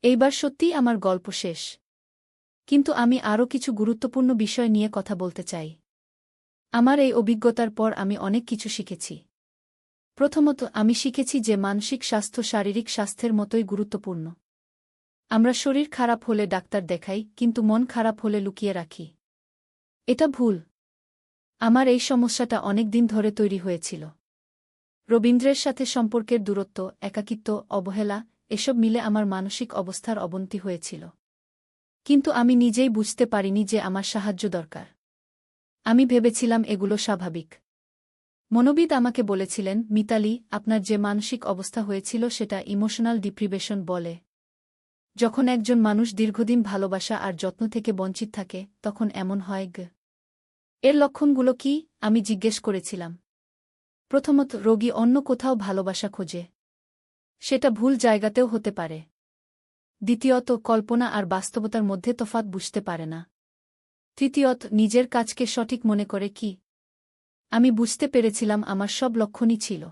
এইবার সত্যিই আমার গল্প শেষ। কিন্তু আমি আরও কিছু গুরুত্বপূর্ণ বিষয় নিয়ে কথা বলতে চাই। আমার এই অভিজ্ঞতার পর আমি অনেক কিছু শিখেছি। প্রথমত, আমি শিখেছি যে মানসিক স্বাস্থ্য শারীরিক স্বাস্থ্যের মতোই গুরুত্বপূর্ণ। আমরা শরীর খারাপ হলে ডাক্তার দেখাই, কিন্তু মন খারাপ হলে লুকিয়ে রাখি। এটা ভুল। আমার এই সমস্যাটা অনেক দিন ধরে তৈরি হয়েছিল। রবীন্দ্রের সাথে সম্পর্কের দূরত্ব, একাকিত্ব, অবহেলা এসব মিলে আমার মানসিক অবস্থার অবনতি হয়েছিল। কিন্তু আমি নিজেই বুঝতে পারিনি যে আমার সাহায্য দরকার। আমি ভেবেছিলাম এগুলো স্বাভাবিক। মনোবিদ আমাকে বলেছিলেন, মিতালি, আপনার যে মানসিক অবস্থা হয়েছিল সেটা ইমোশনাল ডিপ্রিভেশন বলে। যখন একজন মানুষ দীর্ঘদিন ভালোবাসা আর যত্ন থেকে বঞ্চিত থাকে, তখন এমন হয়। এর লক্ষণগুলো কি? আমি জিজ্ঞেস করেছিলাম। প্রথমত, রোগী অন্য কোথাও ভালোবাসা খোঁজে। সেটা ভুল জায়গাতেও হতে পারে। দ্বিতীয়ত, কল্পনা আর বাস্তবতার মধ্যে তফাৎ বুঝতে পারে না। তৃতীয়ত, নিজের কাজকে সঠিক মনে করে কি। আমি বুঝতে পেরেছিলাম আমার সব লক্ষণই ছিল।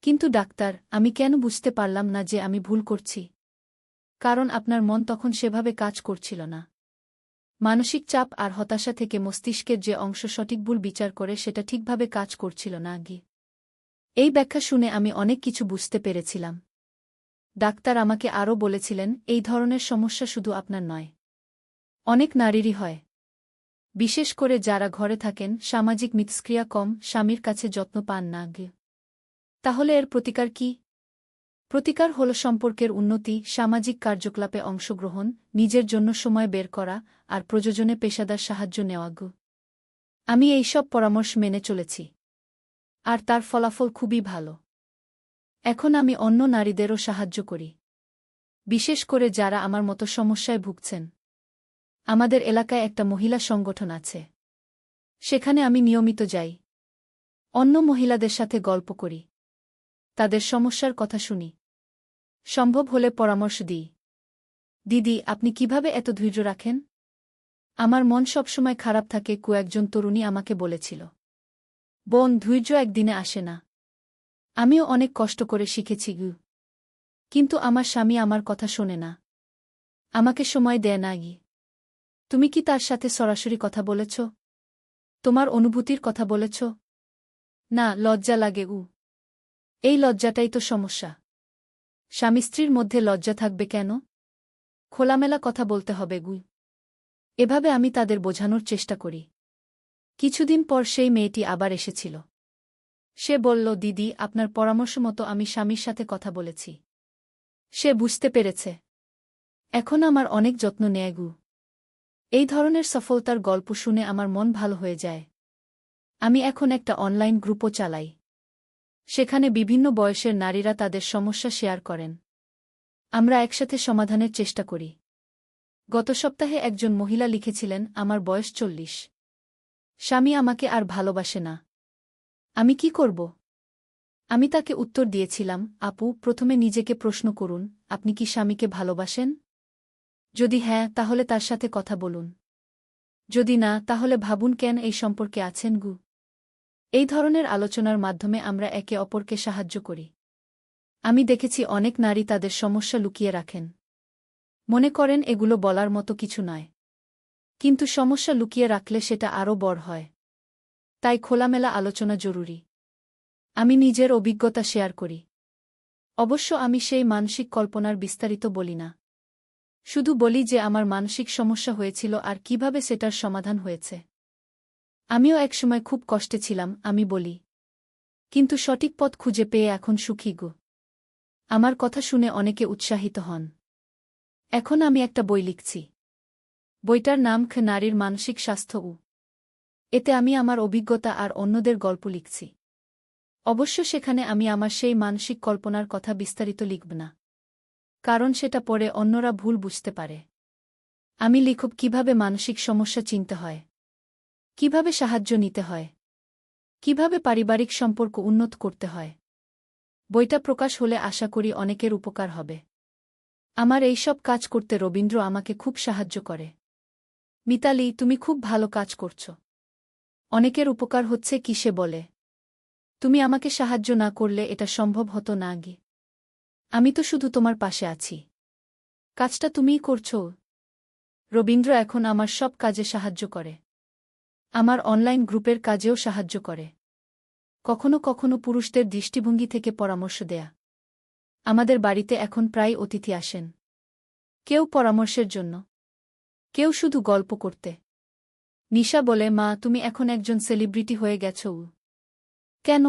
কিন্তু ডাক্তার, আমি কেন বুঝতে পারলাম না যে আমি ভুল করছি? কারণ আপনার মন তখন সেভাবে কাজ করছিল না। মানসিক চাপ আর হতাশা থেকে মস্তিষ্কের যে অংশ সঠিক ভুল বিচার করে সেটা ঠিকভাবে কাজ করছিল না। এই ব্যাখ্যা শুনে আমি অনেক কিছু বুঝতে পেরেছিলাম। ডাক্তার আমাকে আরও বলেছিলেন, এই ধরনের সমস্যা শুধু আপনার নয়, অনেক নারীরই হয়। বিশেষ করে যারা ঘরে থাকেন, সামাজিক মিথস্ক্রিয়া কম, স্বামীর কাছে যত্ন পান না। তাহলে এর প্রতিকার কি? প্রতিকার হল সম্পর্কের উন্নতি, সামাজিক কার্যকলাপে অংশগ্রহণ, নিজের জন্য সময় বের করা, আর প্রয়োজনে পেশাদার সাহায্য নেওয়া। আমি এই সব পরামর্শ মেনে চলেছি। আর তার ফলাফল খুবই ভালো। এখন আমি অন্য নারীদেরও সাহায্য করি। বিশেষ করে যারা আমার মতো সমস্যায় ভুগছেন। আমাদের এলাকায় একটা মহিলা সংগঠন আছে। সেখানে আমি নিয়মিত যাই। অন্য মহিলাদের সাথে গল্প করি। তাদের সমস্যার কথা শুনি। সম্ভব হলে পরামর্শ দিই। দিদি, আপনি কিভাবে এত ধৈর্য রাখেন? আমার মন সবসময় খারাপ থাকে, একজন তরুণী আমাকে বলেছিল। বোন, ধৈর্য একদিনে আসে না। আমিও অনেক কষ্ট করে শিখেছি। কিন্তু আমার স্বামী আমার কথা শোনে না। আমাকে সময় দেয় না। তুমি কি তার সাথে সরাসরি কথা বলেছ? তোমার অনুভূতির কথা বলেছ? না, লজ্জা লাগে। এই লজ্জাটাই তো সমস্যা। স্বামী স্ত্রীর মধ্যে লজ্জা থাকবে কেন? খোলামেলা কথা বলতে হবে। এভাবে আমি তাদের বোঝানোর চেষ্টা করি। কিছুদিন পর সেই মেয়েটি আবার এসেছিল। সে বলল, দিদি, আপনার পরামর্শ মতো আমি স্বামীর সাথে কথা বলেছি। সে বুঝতে পেরেছে। এখন আমার অনেক যত্ন নেয়। এই ধরনের সফলতার গল্প শুনে আমার মন ভালো হয়ে যায়। আমি এখন একটা অনলাইন গ্রুপও চালাই। সেখানে বিভিন্ন বয়সের নারীরা তাদের সমস্যা শেয়ার করেন। আমরা একসাথে সমাধানের চেষ্টা করি। গত সপ্তাহে একজন মহিলা লিখেছিলেন, আমার বয়স 40। স্বামী আমাকে আর ভালোবাসে না। আমি কি করব? আমি তাকে উত্তর দিয়েছিলাম, আপু, প্রথমে নিজেকে প্রশ্ন করুন, আপনি কি স্বামীকে ভালোবাসেন? যদি হ্যাঁ, তাহলে তার সাথে কথা বলুন। যদি না, তাহলে ভাবুন কেন এই সম্পর্কে আছেন। এই ধরনের আলোচনার মাধ্যমে আমরা একে অপরকে সাহায্য করি। আমি দেখেছি অনেক নারী তাদের সমস্যা লুকিয়ে রাখেন। মনে করেন এগুলো বলার মতো কিছু নয়। কিন্তু সমস্যা লুকিয়ে রাখলে সেটা আরও বড় হয়। তাই খোলামেলা আলোচনা জরুরি। আমি নিজের অভিজ্ঞতা শেয়ার করি। অবশ্য আমি সেই মানসিক কল্পনার বিস্তারিত বলি না। শুধু বলি যে আমার মানসিক সমস্যা হয়েছিল আর কিভাবে সেটার সমাধান হয়েছে। আমিও একসময় খুব কষ্টে ছিলাম, আমি বলি। কিন্তু সঠিক পথ খুঁজে পেয়ে এখন সুখী। আমার কথা শুনে অনেকে উৎসাহিত হন। এখন আমি একটা বই লিখছি। বইটার নাম নারীর মানসিক স্বাস্থ্য। এতে আমি আমার অভিজ্ঞতা আর অন্যদের গল্প লিখছি। অবশ্য সেখানে আমি আমার সেই মানসিক কল্পনার কথা বিস্তারিত লিখব না। কারণ সেটা পড়ে অন্যরা ভুল বুঝতে পারে। আমি লিখব কিভাবে মানসিক সমস্যা চিনতে হয়, কিভাবে সাহায্য নিতে হয়, কিভাবে পারিবারিক সম্পর্ক উন্নত করতে হয়। বইটা প্রকাশ হলে আশা করি অনেকের উপকার হবে। আমার এই সব কাজ করতে রবীন্দ্র আমাকে খুব সাহায্য করে। মিতালি, তুমি খুব ভালো কাজ করছ। অনেকের উপকার হচ্ছে কি সে বলে। তুমি আমাকে সাহায্য না করলে এটা সম্ভব হতো না। আমি তো শুধু তোমার পাশে আছি। কাজটা তুমিই করছ। রবীন্দ্র এখন আমার সব কাজে সাহায্য করে। আমার অনলাইন গ্রুপের কাজেও সাহায্য করে। কখনো কখনো পুরুষদের দৃষ্টিভঙ্গি থেকে পরামর্শ দেয়া। আমাদের বাড়িতে এখন প্রায় অতিথি আসেন। কেউ পরামর্শের জন্য, কেউ শুধু গল্প করতে। নিশা বলে, মা, তুমি এখন একজন সেলিব্রিটি হয়ে গেছ। কেন?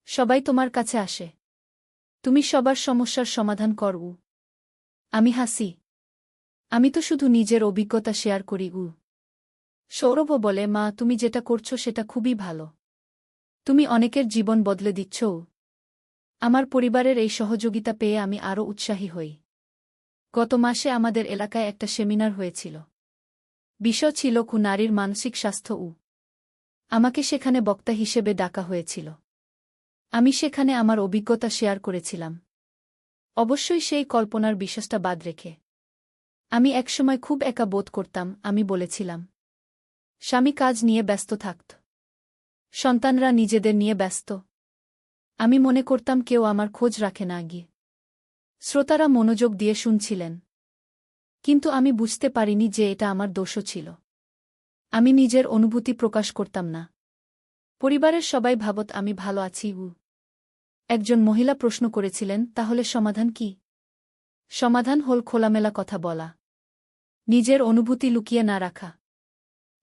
সবাই তোমার কাছে আসে। তুমি সবার সমস্যার সমাধান করো। আমি হাসি। আমি তো শুধু নিজের অভিজ্ঞতা শেয়ার করি। সৌরভ বলে, মা, তুমি যেটা করছো সেটা খুবই ভালো। তুমি অনেকের জীবন বদলে দিচ্ছ। আমার পরিবারের এই সহযোগিতা পেয়ে আমি আরও উৎসাহী হই। গত মাসে আমাদের এলাকায় একটা সেমিনার হয়েছিল। বিষয় ছিল নারীর মানসিক স্বাস্থ্য। আমাকে সেখানে বক্তা হিসেবে ডাকা হয়েছিল। আমি সেখানে আমার অভিজ্ঞতা শেয়ার করেছিলাম। অবশ্যই সেই কল্পনার বিশ্বাসটা বাদ রেখে। আমি একসময় খুব একা বোধ করতাম। আমি বলেছিলাম, স্বামী কাজ নিয়ে ব্যস্ত থাকত, সন্তানরা নিজেদের নিয়ে ব্যস্ত। আমি মনে করতাম কেউ আমার খোঁজ রাখে না। গিয়ে শ্রোতারা মনোযোগ দিয়ে শুনছিলেন, কিন্তু আমি বুঝতে পারিনি যে এটা আমার দোষও ছিল। আমি নিজের অনুভূতি প্রকাশ করতাম না। পরিবারের সবাই ভাবত আমি ভালো আছি। একজন মহিলা প্রশ্ন করেছিলেন, তাহলে সমাধান কি? সমাধান হল খোলামেলা কথা বলা, নিজের অনুভূতি লুকিয়ে না রাখা,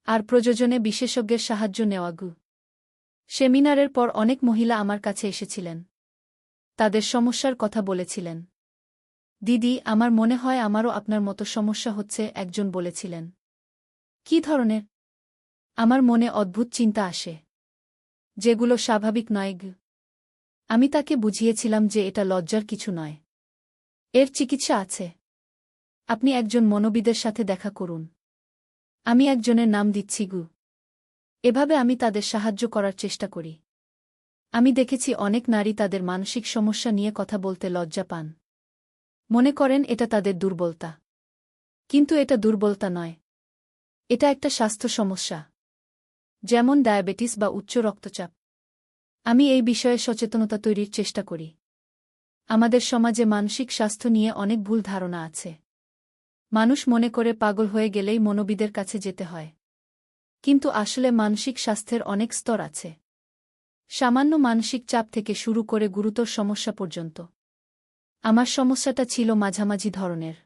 আর প্রয়োজনে বিশেষজ্ঞের সাহায্য নেওয়া। সেমিনারের পর অনেক মহিলা আমার কাছে এসেছিলেন। তাদের সমস্যার কথা বলেছিলেন। দিদি, আমার মনে হয় আমারও আপনার মতো সমস্যা হচ্ছে, একজন বলেছিলেন। কী ধরনের? আমার মনে অদ্ভুত চিন্তা আসে, যেগুলো স্বাভাবিক নয়। আমি তাকে বুঝিয়েছিলাম যে এটা লজ্জার কিছু নয়। এর চিকিৎসা আছে। আপনি একজন মনোবিদের সাথে দেখা করুন। আমি একজনের নাম দিচ্ছি। এভাবে আমি তাদের সাহায্য করার চেষ্টা করি। আমি দেখেছি অনেক নারী তাদের মানসিক সমস্যা নিয়ে কথা বলতে লজ্জা পান। মনে করেন এটা তাদের দুর্বলতা। কিন্তু এটা দুর্বলতা নয়। এটা একটা স্বাস্থ্য সমস্যা, যেমন ডায়াবেটিস বা উচ্চ রক্তচাপ। আমি এই বিষয়ে সচেতনতা তৈরির চেষ্টা করি। আমাদের সমাজে মানসিক স্বাস্থ্য নিয়ে অনেক ভুল ধারণা আছে। মানুষ মনে করে পাগল হয়ে গেলেই মনোবিদের কাছে যেতে হয়। কিন্তু আসলে মানসিক স্বাস্থ্যের অনেক স্তর আছে। সামান্য মানসিক চাপ থেকে শুরু করে গুরুতর সমস্যা পর্যন্ত। আমার সমস্যাটা ছিল মাঝামাঝি ধরনের।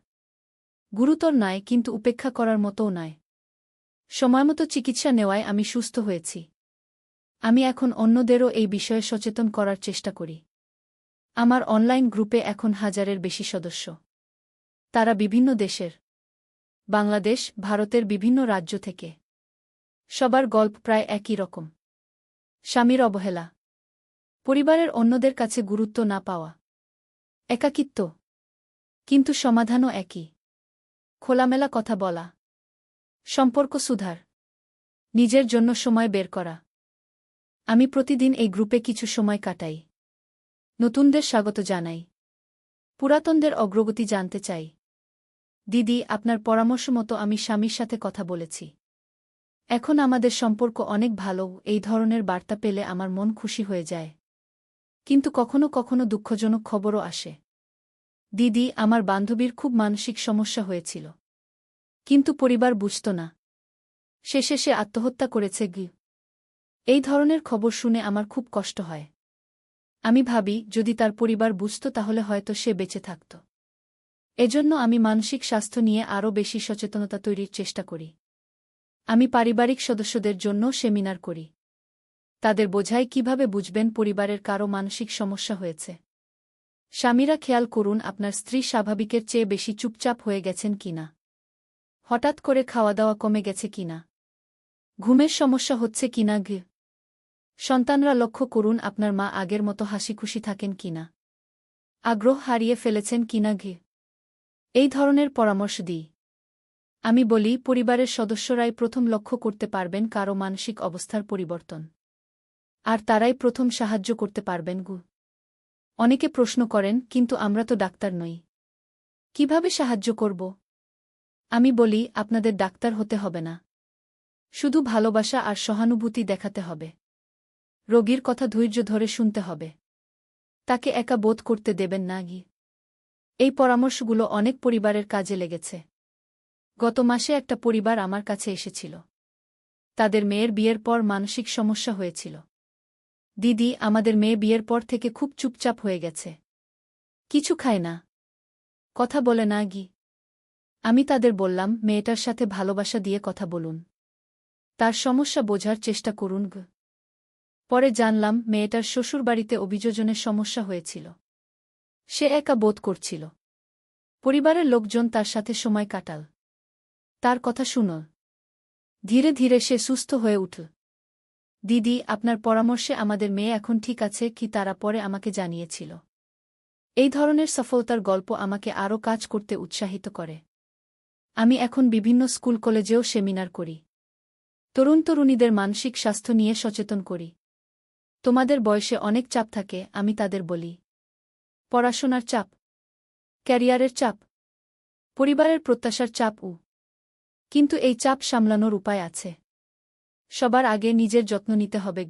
গুরুতর নয়, কিন্তু উপেক্ষা করার মতোও নয়। সময়মতো চিকিৎসা নেওয়ায় আমি সুস্থ হয়েছি। আমি এখন অন্যদেরও এই বিষয়ে সচেতন করার চেষ্টা করি। আমার অনলাইন গ্রুপে এখন 1000-এর বেশি সদস্য। তারা বিভিন্ন দেশের, বাংলাদেশ, ভারতের বিভিন্ন রাজ্য থেকে। সবার গল্প প্রায় একই রকম। স্বামীর অবহেলা, পরিবারের অন্যদের কাছে গুরুত্ব না পাওয়া, একাকিত্ব। কিন্তু সমাধানও একই। খোলামেলা কথা বলা, সম্পর্ক সুধার, নিজের জন্য সময় বের করা। আমি প্রতিদিন এই গ্রুপে কিছু সময় কাটাই। নতুনদের স্বাগত জানাই, পুরাতনদের অগ্রগতি জানতে চাই। দিদি, আপনার পরামর্শ মতো আমি স্বামীর সাথে কথা বলেছি। এখন আমাদের সম্পর্ক অনেক ভালো। এই ধরনের বার্তা পেলে আমার মন খুশি হয়ে যায়। কিন্তু কখনো কখনো দুঃখজনক খবরও আসে। দিদি, আমার বান্ধবীর খুব মানসিক সমস্যা হয়েছিল, কিন্তু পরিবার বুঝত না। শেষে সে আত্মহত্যা করেছে। এই ধরনের খবর শুনে আমার খুব কষ্ট হয়। আমি ভাবি, যদি তার পরিবার বুঝত তাহলে হয়তো সে বেঁচে থাকত। এজন্য আমি মানসিক স্বাস্থ্য নিয়ে আরও বেশি সচেতনতা তৈরির চেষ্টা করি। আমি পারিবারিক সদস্যদের জন্য সেমিনার করি। তাদের বোঝাই কিভাবে বুঝবেন পরিবারের কারও মানসিক সমস্যা হয়েছে। স্বামীরা, খেয়াল করুন আপনার স্ত্রী স্বাভাবিকের চেয়ে বেশি চুপচাপ হয়ে গেছেন কিনা। হঠাৎ করে খাওয়া দাওয়া কমে গেছে কিনা। ঘুমের সমস্যা হচ্ছে কিনা। সন্তানরা, লক্ষ্য করুন আপনার মা আগের মতো হাসিখুশি থাকেন কিনা। আগ্রহ হারিয়ে ফেলেছেন কিনা। এই ধরনের পরামর্শ দিই। আমি বলি, পরিবারের সদস্যরাই প্রথম লক্ষ্য করতে পারবেন কারও মানসিক অবস্থার পরিবর্তন। আর তারাই প্রথম সাহায্য করতে পারবেন। অনেকে প্রশ্ন করেন, কিন্তু আমরা তো ডাক্তার নই, কিভাবে সাহায্য করব? আমি বলি, আপনাদের ডাক্তার হতে হবে না। শুধু ভালোবাসা আর সহানুভূতি দেখাতে হবে। রোগীর কথা ধৈর্য ধরে শুনতে হবে। তাকে একা বোধ করতে দেবেন না। এই পরামর্শগুলো অনেক পরিবারের কাজে লেগেছে। গত মাসে একটা পরিবার আমার কাছে এসেছিল। তাদের মেয়ের বিয়ের পর মানসিক সমস্যা হয়েছিল। দিদি, আমাদের মেয়ে বিয়ের পর থেকে খুব চুপচাপ হয়ে গেছে। কিছু খায় না, কথা বলে না। আমি তাদের বললাম, মেয়েটার সাথে ভালোবাসা দিয়ে কথা বলুন, তার সমস্যা বোঝার চেষ্টা করুন। পরে জানলাম মেয়েটার শ্বশুরবাড়িতে অভিযোজনের সমস্যা হয়েছিল। সে একা বোধ করছিল। পরিবারের লোকজন তার সাথে সময় কাটাল, তার কথা শুনল। ধীরে ধীরে সে সুস্থ হয়ে উঠল। দিদি, আপনার পরামর্শে আমাদের মেয়ে এখন ঠিক আছে কি তারা পরে আমাকে জানিয়েছিল। এই ধরনের সফলতার গল্প আমাকে আরও কাজ করতে উৎসাহিত করে। আমি এখন বিভিন্ন স্কুল কলেজেও সেমিনার করি। তরুণ-তরুণীদের মানসিক স্বাস্থ্য নিয়ে সচেতন করি। তোমাদের বয়সে অনেক চাপ থাকে, আমি তাদের বলি। পড়াশোনার চাপ, ক্যারিয়ারের চাপ, পরিবারের প্রত্যাশার চাপ। কিন্তু এই চাপ সামলানোর উপায় আছে। সবার আগে নিজের যত্ন নিতে হবে।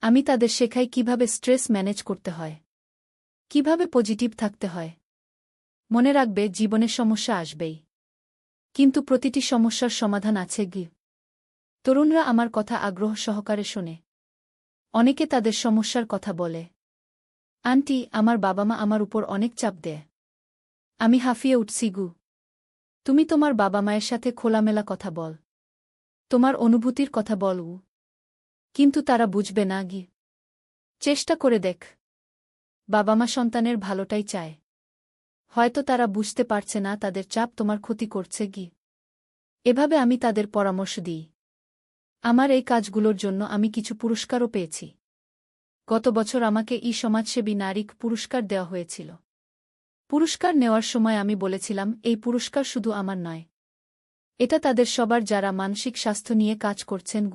আমি তাদের শেখাই কিভাবে স্ট্রেস ম্যানেজ করতে হয়, কিভাবে পজিটিভ থাকতে হয়। মনে রাখবে, জীবনে সমস্যা আসবেই, কিন্তু প্রতিটি সমস্যার সমাধান আছে। তরুণরা আমার কথা আগ্রহ সহকারে শোনে। অনেকে তাদের সমস্যার কথা বলে। আন্টি, আমার বাবা মা আমার উপর অনেক চাপ দেয়। আমি হাঁফিয়ে উঠছি। তুমি তোমার বাবা মায়ের সাথে খোলামেলা কথা বল, তোমার অনুভূতির কথা বল। কিন্তু তারা বুঝবে না। চেষ্টা করে দেখ। বাবা মা সন্তানের ভালোটাই চায়। হয়তো তারা বুঝতে পারছে না তাদের চাপ তোমার ক্ষতি করছে। এভাবে আমি তাদের পরামর্শ দিই। আমার এই কাজগুলোর জন্য আমি কিছু পুরস্কারও পেয়েছি। গত বছর আমাকে সমাজসেবী নারীক পুরস্কার দেওয়া হয়েছিল। পুরস্কার নেওয়ার সময় আমি বলেছিলাম, এই পুরস্কার শুধু আমার নয়, এটা তাদের সবার যারা মানসিক স্বাস্থ্য নিয়ে কাজ করছেন।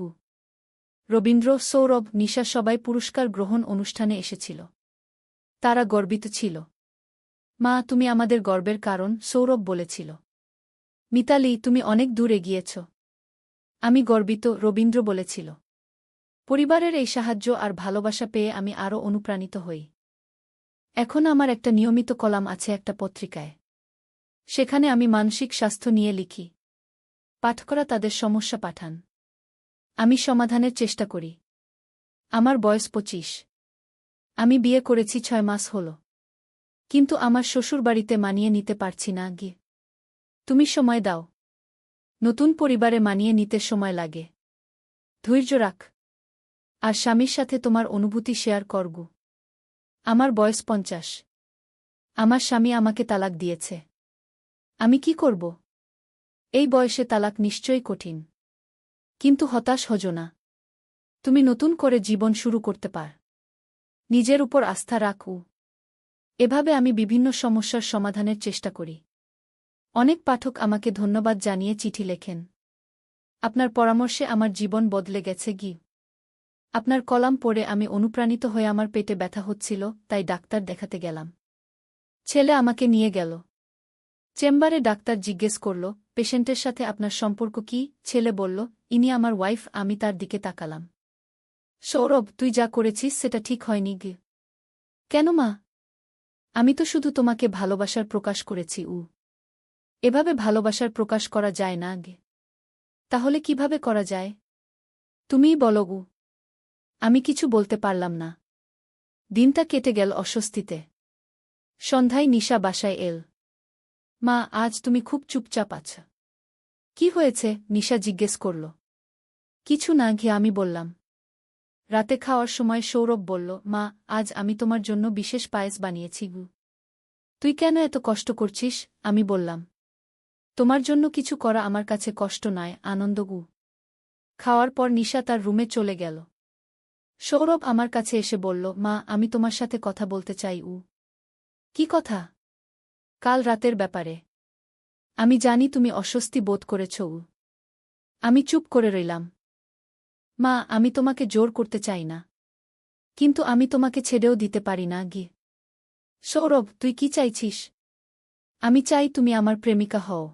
রবীন্দ্র, সৌরভ, নিশা সবাই পুরস্কার গ্রহণ অনুষ্ঠানে এসেছিল। তারা গর্বিত ছিল। মা, তুমি আমাদের গর্বের কারণ, সৌরভ বলেছিল। মিতালি, তুমি অনেক দূর এগিয়েছ। আমি গর্বিত, রবীন্দ্র বলেছিল। পরিবারের এই সাহায্য আর ভালোবাসা পেয়ে আমি আরও অনুপ্রাণিত হই। এখন আমার একটা নিয়মিত কলাম আছে একটা পত্রিকায়। সেখানে আমি মানসিক স্বাস্থ্য নিয়ে লিখি। পাঠকরা তাদের সমস্যা পাঠান, আমি সমাধানের চেষ্টা করি। আমার বয়স 25। আমি বিয়ে করেছি 6 মাস হল। কিন্তু আমার শ্বশুরবাড়িতে মানিয়ে নিতে পারছি না। তুমি সময় দাও। নতুন পরিবারে মানিয়ে নিতে সময় লাগে। ধৈর্য রাখ। আর স্বামীর সাথে তোমার অনুভূতি শেয়ার করগু। আমার বয়স 50। আমার স্বামী আমাকে তালাক দিয়েছে। আমি কি করব? এই বয়সে তালাক নিশ্চয়ই কঠিন। কিন্তু হতাশ হজো না। তুমি নতুন করে জীবন শুরু করতে পার। নিজের উপর আস্থা রাখু। এভাবে আমি বিভিন্ন সমস্যার সমাধানের চেষ্টা করি। অনেক পাঠক আমাকে ধন্যবাদ জানিয়ে চিঠি লেখেন। আপনার পরামর্শে আমার জীবন বদলে গেছে। আপনার কলাম পড়ে আমি অনুপ্রাণিত হয়ে আমার পেটে ব্যথা হচ্ছিল, তাই ডাক্তার দেখাতে গেলাম। ছেলে আমাকে নিয়ে গেল। চেম্বারে ডাক্তার জিজ্ঞেস করল, পেশেন্টের সাথে আপনার সম্পর্ক কি? ছেলে বলল, ইনি আমার ওয়াইফ। আমি তার দিকে তাকালাম। সৌরভ, তুই যা করেছিস সেটা ঠিক হয়নি। কেন মা? আমি তো শুধু তোমাকে ভালোবাসার প্রকাশ করেছি। এভাবে ভালোবাসার প্রকাশ করা যায় না। তাহলে কিভাবে করা যায়? তুমিই বলো। আমি কিছু বলতে পারলাম না। দিনটা কেটে গেল অস্বস্তিতে। সন্ধ্যায় নিশা বাসায় এল। মা, আজ তুমি খুব চুপচাপ আছ। কি হয়েছে? নিশা জিজ্ঞেস করল। কিছু না, আমি বললাম। রাতে খাওয়ার সময় সৌরভ বলল, মা, আজ আমি তোমার জন্য বিশেষ পায়েস বানিয়েছি। তুই কেন এত কষ্ট করছিস? আমি বললাম, তোমার জন্য কিছু করা আমার কাছে কষ্ট নয়, আনন্দ। খাওয়ার পর নিশা তার রুমে চলে গেল। সৌরভ আমার কাছে এসে বলল, মা, আমি তোমার সাথে কথা বলতে চাই। কি কথা? কাল রাতের ব্যাপারে। আমি জানি তুমি অস্বস্তি বোধ করেছ। আমি চুপ করে রইলাম। মা, আমি তোমাকে জোর করতে চাই না, কিন্তু আমি তোমাকে ছেড়েও দিতে পারি না। সৌরভ, তুই কি চাইছিস? আমি চাই তুমি আমার প্রেমিকা হও,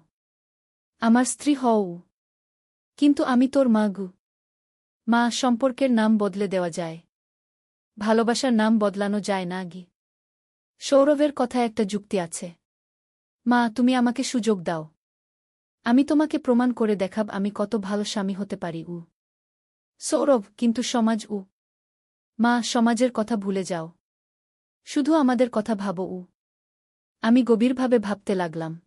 আমার স্ত্রী হও। কিন্তু আমি তোর মা। মা, সম্পর্কের নাম বদলে দেওয়া যায়, ভালোবাসার নাম বদলানো যায় না। সৌরভের কথায় একটা যুক্তি আছে। মা, তুমি আমাকে সুযোগ দাও। আমি তোমাকে প্রমাণ করে দেখাব আমি কত ভালো স্বামী হতে পারি। সৌরভ, কিন্তু সমাজ। মা, সমাজের কথা ভুলে যাও। শুধু আমাদের কথা ভাবো। আমি গভীরভাবে ভাবতে লাগলাম।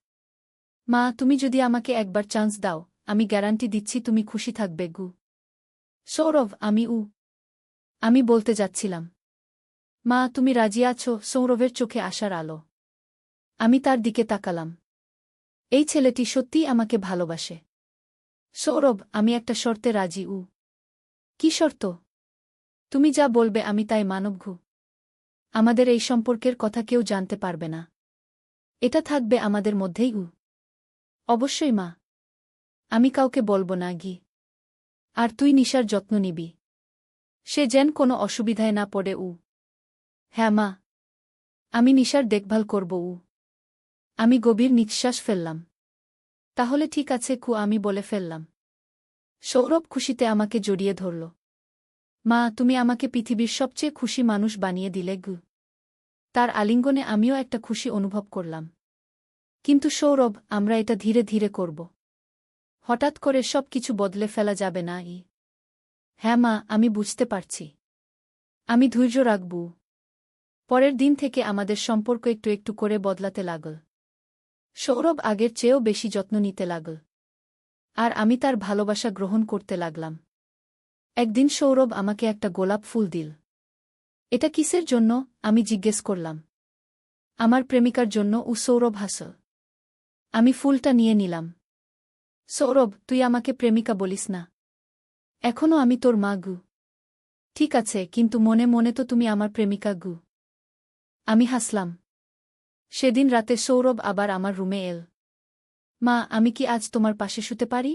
মা, তুমি যদি আমাকে একবার চান্স দাও, আমি গ্যারান্টি দিচ্ছি তুমি খুশি থাকবে। সৌরভ, আমি বলতে যাচ্ছিলাম। মা, তুমি রাজি আছো? সৌরভের চোখে আসার আলো। আমি তার দিকে তাকালাম। এই ছেলেটি সত্যিই আমাকে ভালোবাসে। সৌরভ, আমি একটা শর্তে রাজি। কি শর্ত? তুমি যা বলবে আমি তাই মানব। আমাদের এই সম্পর্কের কথা কেউ জানতে পারবে না। এটা থাকবে আমাদের মধ্যেই। অবশ্যই মা। আমি কাউকে বলবো না। আর তুই নিশার যত্ন নিবি। সে যেন কোনো অসুবিধায় না পড়ে। হ্যাঁ মা। আমি নিশার দেখভাল করব। আমি গভীর নিঃশ্বাস ফেললাম। তাহলে ঠিক আছে আমি বলে ফেললাম। সৌরভ খুশিতে আমাকে জড়িয়ে ধরল। মা, তুমি আমাকে পৃথিবীর সবচেয়ে খুশি মানুষ বানিয়ে দিলে। তার আলিঙ্গনে আমিও একটা খুশি অনুভব করলাম। কিন্তু সৌরভ, আমরা এটা ধীরে ধীরে করব। হঠাৎ করে সব কিছু বদলে ফেলা যাবে না। হ্যাঁ মা, আমি বুঝতে পারছি। আমি ধৈর্য রাখব। পরের দিন থেকে আমাদের সম্পর্ক একটু একটু করে বদলাতে লাগল। সৌরভ আগের চেয়েও বেশি যত্ন নিতে লাগল। আর আমি তার ভালোবাসা গ্রহণ করতে লাগলাম। একদিন সৌরভ আমাকে একটা গোলাপ ফুল দিল। এটা কিসের জন্য? আমি জিজ্ঞেস করলাম। আমার প্রেমিকার জন্য। সৌরভ হাসল। আমি ফুলটা নিয়ে নিলাম। সৌরভ, তুই আমাকে প্রেমিকা বলিস না। এখনও আমি তোর মা। ঠিক আছে, কিন্তু মনে মনে তো তুমি আমার প্রেমিকা। আমি হাসলাম। সেদিন রাতে সৌরভ আবার আমার রুমে এল। মা, আমি কি আজ তোমার পাশে শুতে পারি?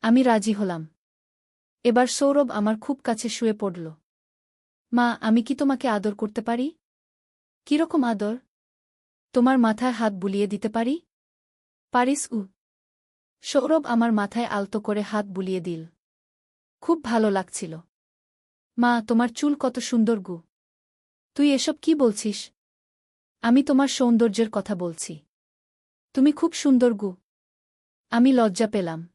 আমি রাজি হলাম। এবার সৌরভ আমার খুব কাছে শুয়ে পড়ল। মা, আমি কি তোমাকে আদর করতে পারি? কিরকম আদর? তোমার মাথায় হাত বুলিয়ে দিতে পারি? পারিস? সৌরভ আমার মাথায় আলতো করে হাত বুলিয়ে দিল। খুব ভালো লাগছিল। মা, তোমার চুল কত সুন্দর। তুই এসব কি বলছিস? আমি তোমার সৌন্দর্যের কথা বলছি। তুমি খুব সুন্দর। আমি লজ্জা পেলাম।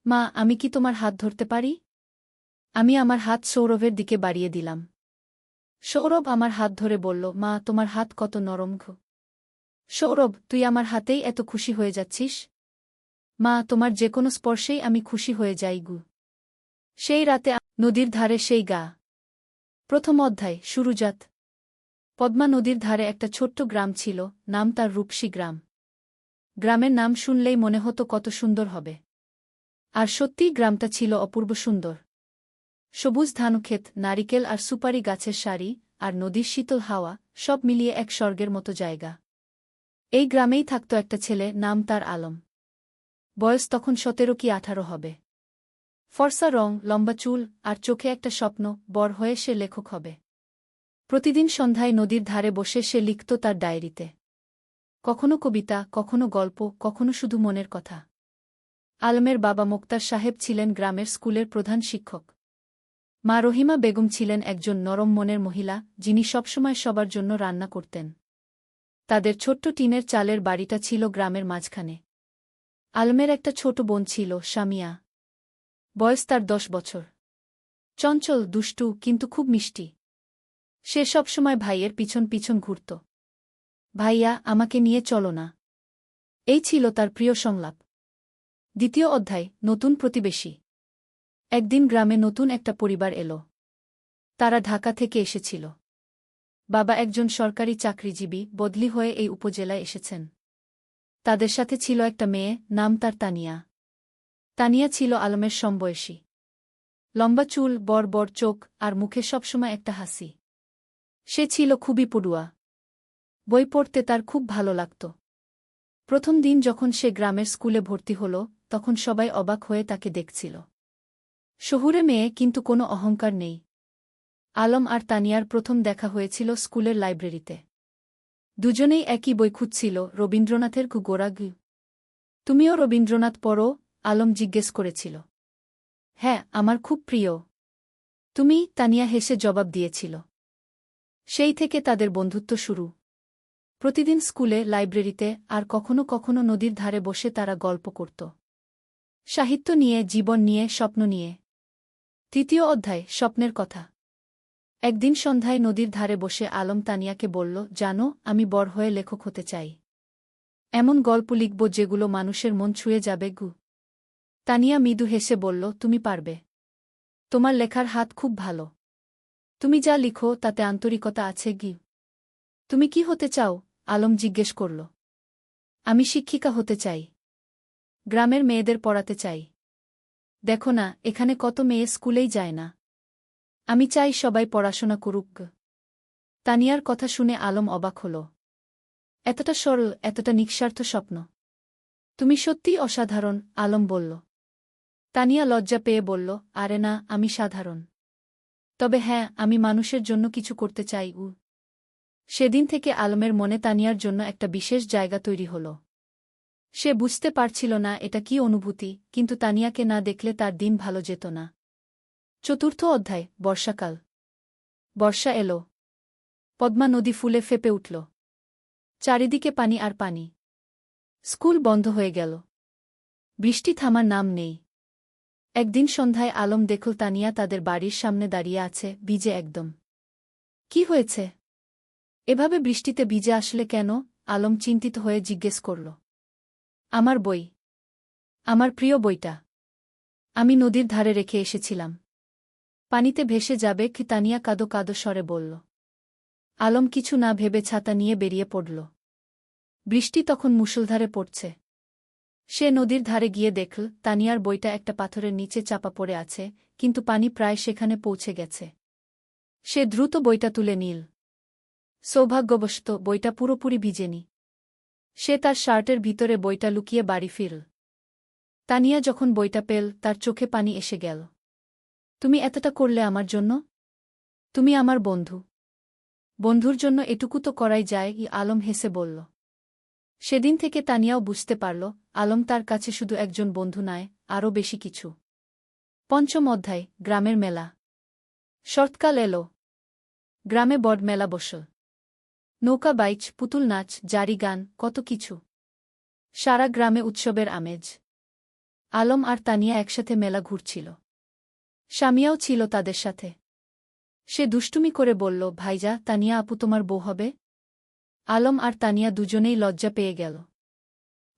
মা, আমি কি তোমার হাত ধরতে পারি? আমি আমার হাত সৌরভের দিকে বাড়িয়ে দিলাম। সৌরভ আমার হাত ধরে বলল, মা, তোমার হাত কত নরম। সৌরভ, তুই আমার হাতেই এত খুশি হয়ে যাচ্ছিস? মা, তোমার যে কোনো স্পর্শেই আমি খুশি হয়ে যাই। সেই রাতে নদীর ধারে সেই গা। প্রথম অধ্যায়, শুরুজাত। পদ্মা নদীর ধারে একটা ছোট্ট গ্রাম ছিল, নাম তার রূপসী গ্রাম। গ্রামের নাম শুনলেই মনে হতো কত সুন্দর হবে। আর সত্যিই গ্রামটা ছিল অপূর্ব সুন্দর। সবুজ ধানক্ষেত, নারিকেল আর সুপারি গাছের সারি, আর নদীর শীতল হাওয়া, সব মিলিয়ে এক স্বর্গের মতো জায়গা। এই গ্রামেই থাকত একটা ছেলে, নাম তার আলম। বয়স তখন 17 কি 18 হবে। ফর্সা রং, লম্বা চুল, আর চোখে একটা স্বপ্ন, বড় হয়ে সে লেখক হবে। প্রতিদিন সন্ধ্যায় নদীর ধারে বসে সে লিখত তার ডায়েরিতে। কখনো কবিতা, কখনো গল্প, কখনো শুধু মনের কথা। আলমের বাবা মোক্তার সাহেব ছিলেন গ্রামের স্কুলের প্রধান শিক্ষক। মা রহিমা বেগম ছিলেন একজন নরম মনের মহিলা, যিনি সবসময় সবার জন্য রান্না করতেন। তাদের ছোট্ট টিনের চালের বাড়িটা ছিল গ্রামের মাঝখানে। আলমের একটা ছোট বোন ছিল, সামিয়া। বয়স তার 10 বছর। চঞ্চল, দুষ্টু, কিন্তু খুব মিষ্টি। সে সবসময় ভাইয়ের পিছন পিছন ঘুরত। ভাইয়া, আমাকে নিয়ে চলো না। এই ছিল তার প্রিয় সংলাপ। দ্বিতীয় অধ্যায়, নতুন প্রতিবেশী। একদিন গ্রামে নতুন একটা পরিবার এলো। তারা ঢাকা থেকে এসেছিল। বাবা একজন সরকারি চাকরিজীবী, বদলি হয়ে এই উপজেলায় এসেছেন। তাদের সাথে ছিল একটা মেয়ে, নাম তার তানিয়া। তানিয়া ছিল আলমের সমবয়সী। লম্বা চুল, বড় বড় চোখ, আর মুখে সবসময় একটা হাসি। সে ছিল খুবই পড়ুয়া। বই পড়তে তার খুব ভালো লাগত। প্রথম দিন যখন সে গ্রামের স্কুলে ভর্তি হল, তখন সবাই অবাক হয়ে তাকে দেখছিল। শহুরে মেয়ে, কিন্তু কোনো অহংকার নেই। আলম আর তানিয়ার প্রথম দেখা হয়েছিল স্কুলের লাইব্রেরিতে। দুজনেই একই বই খুঁজছিল, রবীন্দ্রনাথের গোরা। তুমিও রবীন্দ্রনাথ পড়ো? আলম জিজ্ঞেস করেছিল। হ্যাঁ, আমার খুব প্রিয়। তুমি? তানিয়া হেসে জবাব দিয়েছিল। সেই থেকে তাদের বন্ধুত্ব শুরু। প্রতিদিন স্কুলে, লাইব্রেরিতে আর কখনো কখনো নদীর ধারে বসে তারা গল্প করত। সাহিত্য নিয়ে, জীবন নিয়ে, স্বপ্ন নিয়ে। তৃতীয় অধ্যায়, স্বপ্নের কথা। একদিন সন্ধ্যায় নদীর ধারে বসে আলম তানিয়াকে বলল, জানো, আমি বড় হয়ে লেখক হতে চাই। এমন গল্প লিখব যেগুলো মানুষের মন ছুঁয়ে যাবে গু। তানিয়া মৃদু হেসে বলল, তুমি পারবে। তোমার লেখার হাত খুব ভালো। তুমি যা লিখো তাতে আন্তরিকতা আছে গি। তুমি কি হতে চাও? আলম জিজ্ঞেস করল। আমি শিক্ষিকা হতে চাই। গ্রামের মেয়েদের পড়াতে চাই। দেখো না, এখানে কত মেয়ে স্কুলেই যায় না। আমি চাই সবাই পড়াশোনা করুক। তানিয়ার কথা শুনে আলম অবাক হল। এতটা সরল, এতটা নিঃস্বার্থ স্বপ্ন। তুমি সত্যিই অসাধারণ, আলম বলল। তানিয়া লজ্জা পেয়ে বলল, আরে না, আমি সাধারণ। তবে হ্যাঁ, আমি মানুষের জন্য কিছু করতে চাই। সেদিন থেকে আলমের মনে তানিয়ার জন্য একটা বিশেষ জায়গা তৈরি হল। সে বুঝতে পারছিল না এটা কি অনুভূতি, কিন্তু তানিয়াকে না দেখলে তার দিন ভালো যেত না। চতুর্থ অধ্যায়, বর্ষাকাল। বর্ষা এল। পদ্মা নদী ফুলে ফেপে উঠল। চারিদিকে পানি আর পানি। স্কুল বন্ধ হয়ে গেল। বৃষ্টি থামার নাম নেই। একদিন সন্ধ্যায় আলম দেখল তানিয়া তাদের বাড়ির সামনে দাঁড়িয়ে আছে, ভিজে একদম। কি হয়েছে? এভাবে বৃষ্টিতে ভিজে আসলে কেন? আলম চিন্তিত হয়ে জিজ্ঞেস করল। আমার বই। আমার প্রিয় বইটা। আমি নদীর ধারে রেখে এসেছিলাম। পানিতে ভেসে যাবে কি? তানিয়া কাঁদো কাঁদো স্বরে বলল। আলম কিছু না ভেবে ছাতা নিয়ে বেরিয়ে পড়ল। বৃষ্টি তখন মুষলধারে পড়ছে। সে নদীর ধারে গিয়ে দেখল তানিয়ার বইটা একটা পাথরের নিচে চাপা পড়ে আছে, কিন্তু পানি প্রায় সেখানে পৌঁছে গেছে। সে দ্রুত বইটা তুলে নিল। সৌভাগ্যবশত বইটা পুরোপুরি ভিজেনি। সে তার শার্টের ভিতরে বইটা লুকিয়ে বাড়ি ফিরল। তানিয়া যখন বইটা পেল, তার চোখে পানি এসে গেল। তুমি এতটা করলে আমার জন্য? তুমি আমার বন্ধু। বন্ধুর জন্য এটুকু তো করাই যায়, আলম হেসে বলল। সেদিন থেকে তানিয়াও বুঝতে পারল, আলম তার কাছে শুধু একজন বন্ধু নয়, আরও বেশি কিছু। পঞ্চম অধ্যায়, গ্রামের মেলা। শরৎকাল এল। গ্রামে বড় মেলা বসল। নৌকা বাইচ, পুতুল নাচ, জারি গান, কত কিছু। সারা গ্রামে উৎসবের আমেজ। আলম আর তানিয়া একসাথে মেলা ঘুরছিল। স্বামীয়াও ছিল তাদের সাথে। সে দুষ্টুমি করে বলল, ভাইজা, তানিয়া আপু তোমার বউ হবে? আলম আর তানিয়া দুজনেই লজ্জা পেয়ে গেল।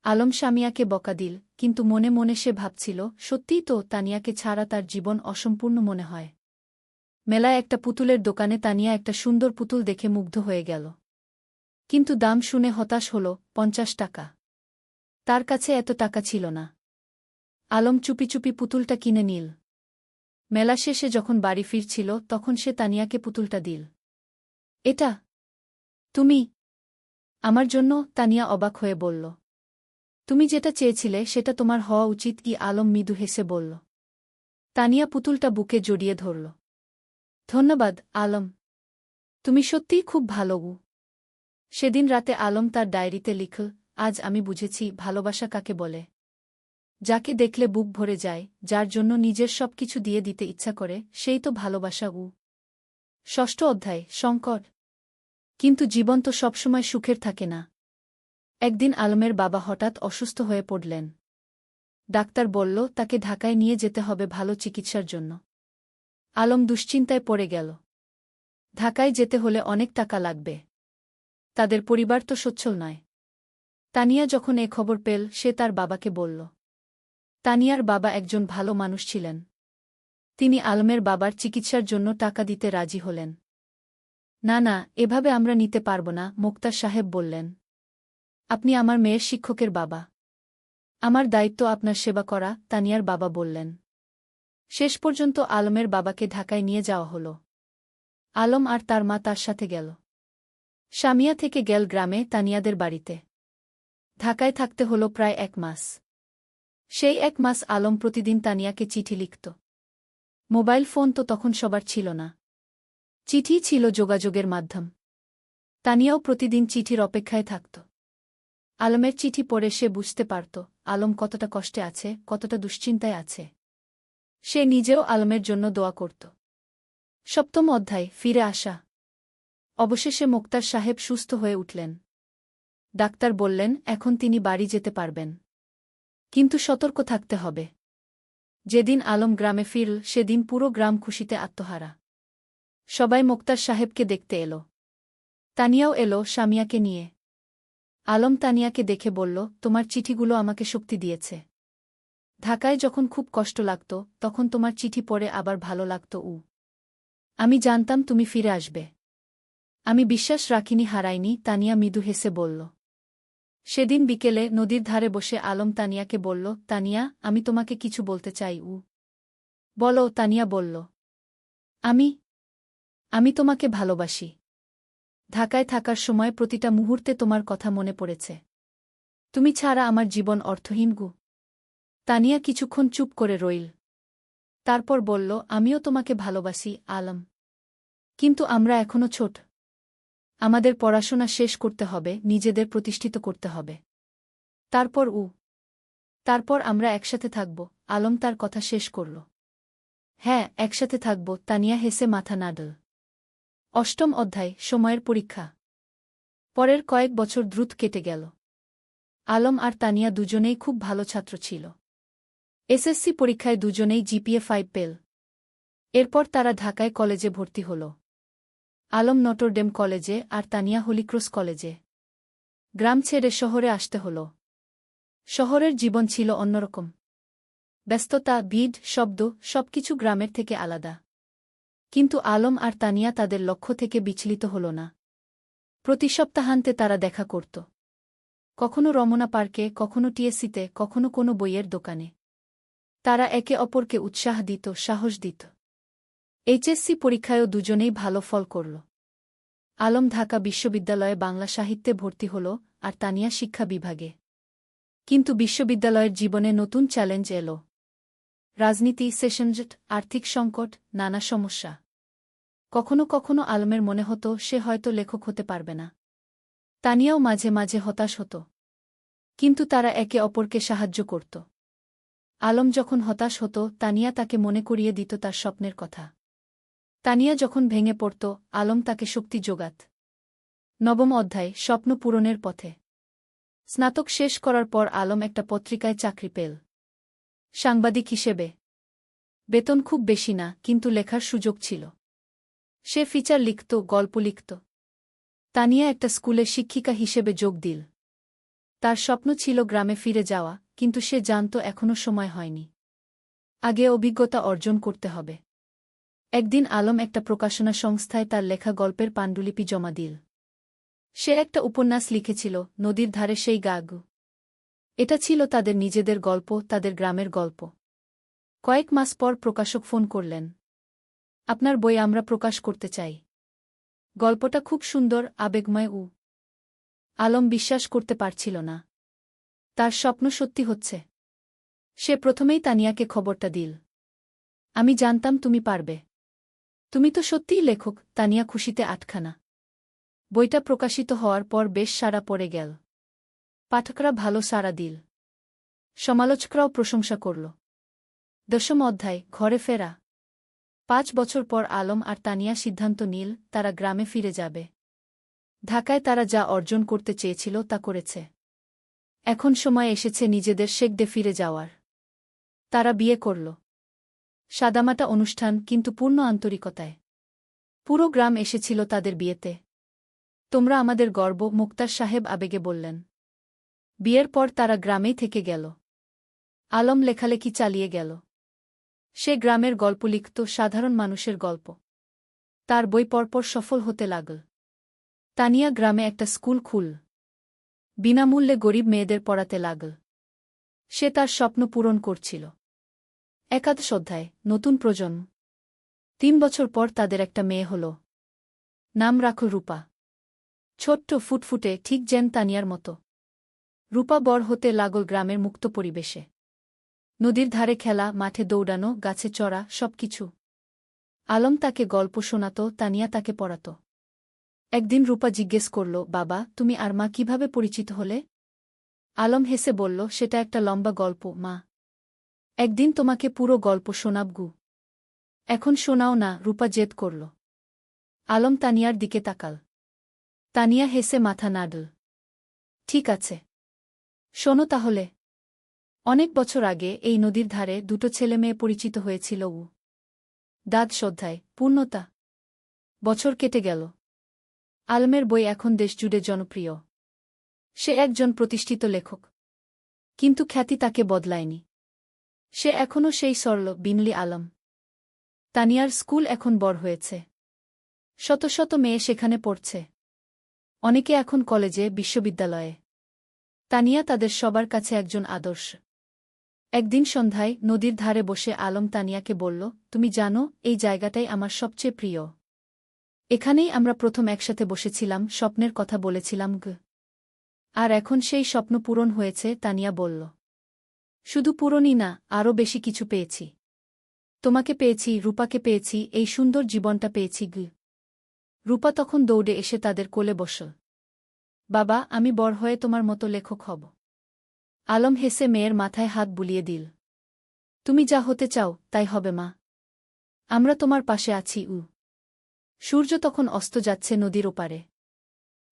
আলম স্বামীয়াকে বকা দিল, কিন্তু মনে মনে সে ভাবছিল, সত্যিই তো, তানিয়াকে ছাড়া তার জীবন অসম্পূর্ণ মনে হয়। মেলায় একটা পুতুলের দোকানে তানিয়া একটা সুন্দর পুতুল দেখে মুগ্ধ হয়ে গেল। কিন্তু দাম শুনে হতাশ হল, 50 টাকা। তার কাছে এত টাকা ছিল না। আলম চুপি চুপি পুতুলটা কিনে নিল। মেলা শেষে যখন বাড়ি ফিরছিল, তখন সে তানিয়াকে পুতুলটা দিল। এটা তুমি আমার জন্য? তানিয়া অবাক হয়ে বলল। তুমি যেটা চেয়েছিলে সেটা তোমার হওয়া উচিত কি? আলম মৃদু হেসে বলল। তানিয়া পুতুলটা বুকে জড়িয়ে ধরল। ধন্যবাদ, আলম। তুমি সত্যিই খুব ভালো। সেদিন রাতে আলম তার ডায়েরিতে লিখল, আজ আমি বুঝেছি ভালোবাসা কাকে বলে। যাকে দেখলে বুক ভরে যায়, যার জন্য নিজের সবকিছু দিয়ে দিতে ইচ্ছা করে, সেই তো ভালোবাসা। ষষ্ঠ অধ্যায়, সংকট। কিন্তু জীবন তো সবসময় সুখের থাকে না। একদিন আলমের বাবা হঠাৎ অসুস্থ হয়ে পড়লেন। ডাক্তার বলল তাকে ঢাকায় নিয়ে যেতে হবে ভালো চিকিৎসার জন্য। আলম দুশ্চিন্তায় পড়ে গেল। ঢাকায় যেতে হলে অনেক টাকা লাগবে। তাদের পরিবার তো সচ্ছল নয়। তানিয়া যখন এ খবর পেল, সে তার বাবাকে বলল। তানিয়ার বাবা একজন ভালো মানুষ ছিলেন। তিনি আলমের বাবার চিকিৎসার জন্য টাকা দিতে রাজি হলেন। না না, এভাবে আমরা নিতে পারব না, মোক্তার সাহেব বললেন। আপনি আমার মেয়ের শিক্ষকের বাবা। আমার দায়িত্ব আপনার সেবা করা, তানিয়ার বাবা বললেন। শেষ পর্যন্ত আলমের বাবাকে ঢাকায় নিয়ে যাওয়া হল। আলম আর তার মা তার সাথে গেল। স্বামিয়া থেকে গেল গ্রামে তানিয়াদের বাড়িতে। ঢাকায় থাকতে হল প্রায় 1 মাস। সেই 1 মাস আলম প্রতিদিন তানিয়াকে চিঠি লিখত। মোবাইল ফোন তো তখন সবার ছিল না। চিঠি ছিল যোগাযোগের মাধ্যম। তানিয়াও প্রতিদিন চিঠির অপেক্ষায় থাকত। আলমের চিঠি পড়ে সে বুঝতে পারত আলম কতটা কষ্টে আছে, কতটা দুশ্চিন্তায় আছে। সে নিজেও আলমের জন্য দোয়া করত। সপ্তম অধ্যায়, ফিরে আসা। অবশেষে মোক্তার সাহেব সুস্থ হয়ে উঠলেন। ডাক্তার বললেন এখন তিনি বাড়ি যেতে পারবেন। কিন্তু সতর্ক থাকতে হবে। যেদিন আলম গ্রামে ফিরল সেদিন পুরো গ্রাম খুশিতে আত্মহারা। সবাই মোক্তার সাহেবকে দেখতে এলো। তানিয়াও এলো সামিয়াকে নিয়ে। আলম তানিয়াকে দেখে বলল, তোমার চিঠিগুলো আমাকে শক্তি দিয়েছে। ঢাকায় যখন খুব কষ্ট লাগত তখন তোমার চিঠি পড়ে আবার ভালো লাগত। আমি জানতাম তুমি ফিরে আসবে। আমি বিশ্বাস রাখিনি, হারাইনি। তানিয়া মৃদু হেসে বলল। সেদিন বিকেলে নদীর ধারে বসে আলম তানিয়াকে বলল, তানিয়া, আমি তোমাকে কিছু বলতে চাই। বলো। তানিয়া বলল, আমি তোমাকে ভালোবাসি। ঢাকায় থাকার সময় প্রতিটা মুহূর্তে তোমার কথা মনে পড়েছে। তুমি ছাড়া আমার জীবন অর্থহীন। তানিয়া কিছুক্ষণ চুপ করে রইল। তারপর বলল, আমিও তোমাকে ভালোবাসি আলম। কিন্তু আমরা এখনো ছোট। আমাদের পড়াশোনা শেষ করতে হবে, নিজেদের প্রতিষ্ঠিত করতে হবে। তারপর আমরা একসাথে থাকব। আলম তার কথা শেষ করল। হ্যাঁ, একসাথে থাকব। তানিয়া হেসে মাথা নাড়ল। অষ্টম অধ্যায়, সময়ের পরীক্ষা। পরের কয়েক বছর দ্রুত কেটে গেল। আলম আর তানিয়া দুজনেই খুব ভালো ছাত্র ছিল। এসএসসি পরীক্ষায় দুজনেই জিপিএ 5 পেল। এরপর তারা ঢাকায় কলেজে ভর্তি হল। আলম নটরডেম কলেজে আর তানিয়া হলিক্রস কলেজে। গ্রাম ছেড়ে শহরে আসতে হল। শহরের জীবন ছিল অন্যরকম। ব্যস্ততা, ভিড়, শব্দ, সবকিছু গ্রামের থেকে আলাদা। কিন্তু আলম আর তানিয়া তাদের লক্ষ্য থেকে বিচলিত হল না। প্রতি সপ্তাহান্তে তারা দেখা করত। কখনো রমনা পার্কে, কখনো টিএসসিতে, কখনো কোনো বইয়ের দোকানে। তারা একে অপরকে উৎসাহ দিত, সাহস দিত। এইচএসসি পরীক্ষায়ও দুজনেই ভালো ফল করল। আলম ঢাকা বিশ্ববিদ্যালয়ে বাংলা সাহিত্যে ভর্তি হল আর তানিয়া শিক্ষা বিভাগে। কিন্তু বিশ্ববিদ্যালয়ের জীবনে নতুন চ্যালেঞ্জ এল। রাজনীতি, সেশনজট, আর্থিক সংকট, নানা সমস্যা। কখনো কখনো আলমের মনে হতো সে হয়তো লেখক হতে পারবে না। তানিয়াও মাঝে মাঝে হতাশ হতো। কিন্তু তারা একে অপরকে সাহায্য করত। আলম যখন হতাশ হতো তানিয়া তাকে মনে করিয়ে দিত তার স্বপ্নের কথা। তানিয়া যখন ভেঙে পড়ত আলম তাকে শক্তি যোগাত। নবম অধ্যায়, স্বপ্ন পূরণের পথে। স্নাতক শেষ করার পর আলম একটা পত্রিকায় চাকরি পেল। সাংবাদিক হিসেবে। বেতন খুব বেশি না, কিন্তু লেখার সুযোগ ছিল। সে ফিচার লিখত, গল্প লিখত। তানিয়া একটা স্কুলে শিক্ষিকা হিসেবে যোগ দিল। তার স্বপ্ন ছিল গ্রামে ফিরে যাওয়া, কিন্তু সে জানত এখনও সময় হয়নি। আগে অভিজ্ঞতা অর্জন করতে হবে। একদিন আলম একটা প্রকাশনা সংস্থায় তার লেখা গল্পের পাণ্ডুলিপি জমা দিল। সে একটা উপন্যাস লিখেছিল, নদীর ধারে সেই গাগ। এটা ছিল তাদের নিজেদের গল্প, তাদের গ্রামের গল্প। কয়েক মাস পর প্রকাশক ফোন করলেন। আপনার বই আমরা প্রকাশ করতে চাই। গল্পটা খুব সুন্দর, আবেগময়। আলম বিশ্বাস করতে পারছিল না। তার স্বপ্ন সত্যি হচ্ছে। সে প্রথমেই তানিয়াকে খবরটা দিল। আমি জানতাম তুমি পারবে। তুমি তো সত্যিই লেখক। তানিয়া খুশিতে আটখানা। বইটা প্রকাশিত হওয়ার পর বেশ সাড়া পড়ে গেল। পাঠকরা ভালো সাড়া দিল। সমালোচকরাও প্রশংসা করল। দশম অধ্যায়, ঘরে ফেরা। 5 বছর পর আলম আর তানিয়া সিদ্ধান্ত নিল তারা গ্রামে ফিরে যাবে। ঢাকায় তারা যা অর্জন করতে চেয়েছিল তা করেছে। এখন সময় এসেছে নিজেদের শেকডে ফিরে যাওয়ার। তারা বিয়ে করল। সাদামাটা অনুষ্ঠান, কিন্তু পূর্ণ আন্তরিকতায়। পুরো গ্রাম এসেছিল তাদের বিয়েতে। তোমরা আমাদের গর্ব, মুক্তার সাহেব আবেগে বললেন। বিয়ের পর তারা গ্রামেই থেকে গেল। আলম লেখালেখি চালিয়ে গেল। সে গ্রামের গল্প লিখত, সাধারণ মানুষের গল্প। তার বই পরপর সফল হতে লাগল। তানিয়া গ্রামে একটা স্কুল খুল। বিনামূল্যে গরিব মেয়েদের পড়াতে লাগল। সে তার স্বপ্ন পূরণ করছিল। একাদশ অধ্যায়, নতুন প্রজন্ম। 3 বছর পর তাদের একটা মেয়ে হল। নাম রাখল রূপা। ছোট্ট, ফুটফুটে, ঠিক যেন তানিয়ার মতো। রূপা বড় হতে লাগল গ্রামের মুক্ত পরিবেশে। নদীর ধারে খেলা, মাঠে দৌড়ানো, গাছে চড়া, সবকিছু। আলম তাকে গল্প শোনাত, তানিয়া তাকে পড়াত। একদিন রূপা জিজ্ঞেস করল, বাবা, তুমি আর মা কিভাবে পরিচিত হলে? আলম হেসে বলল, সেটা একটা লম্বা গল্প মা। একদিন তোমাকে পুরো গল্প শোনাবগু। এখন শোনাও না, রূপা জেদ করল। আলম তানিয়ার দিকে তাকাল। তানিয়া হেসে মাথা নাড়ল। ঠিক আছে। শোনো তাহলে। অনেক বছর আগে এই নদীর ধারে দুটো ছেলে মেয়ে পরিচিত হয়েছিল। দাদ শ্রদ্ধায় পূর্ণতা। বছর কেটে গেল। আলমের বই এখন দেশজুড়ে জনপ্রিয়। সে একজন প্রতিষ্ঠিত লেখক। কিন্তু খ্যাতি তাকে বদলায়নি। সে এখনও সেই সরল বিনলি আলম। তানিয়ার স্কুল এখন বড় হয়েছে। শত শত মেয়ে সেখানে পড়ছে। অনেকে এখন কলেজে, বিশ্ববিদ্যালয়ে। তানিয়া তাদের সবার কাছে একজন আদর্শ। একদিন সন্ধ্যায় নদীর ধারে বসে আলম তানিয়াকে বলল, তুমি জানো, এই জায়গাটাই আমার সবচেয়ে প্রিয়। এখানেই আমরা প্রথম একসাথে বসেছিলাম, স্বপ্নের কথা বলেছিলাম। আর এখন সেই স্বপ্ন পূরণ হয়েছে, তানিয়া বলল। শুধু পূরণই না, আরও বেশি কিছু পেয়েছি। তোমাকে পেয়েছি, রূপাকে পেয়েছি, এই সুন্দর জীবনটা পেয়েছি। রূপা তখন দৌড়ে এসে তাদের কোলে বসল। বাবা, আমি বড় হয়ে তোমার মতো লেখক হব। আলম হেসে মেয়ের মাথায় হাত বুলিয়ে দিল। তুমি যা হতে চাও তাই হবে মা। আমরা তোমার পাশে আছি। সূর্য তখন অস্ত যাচ্ছে নদীর ওপারে।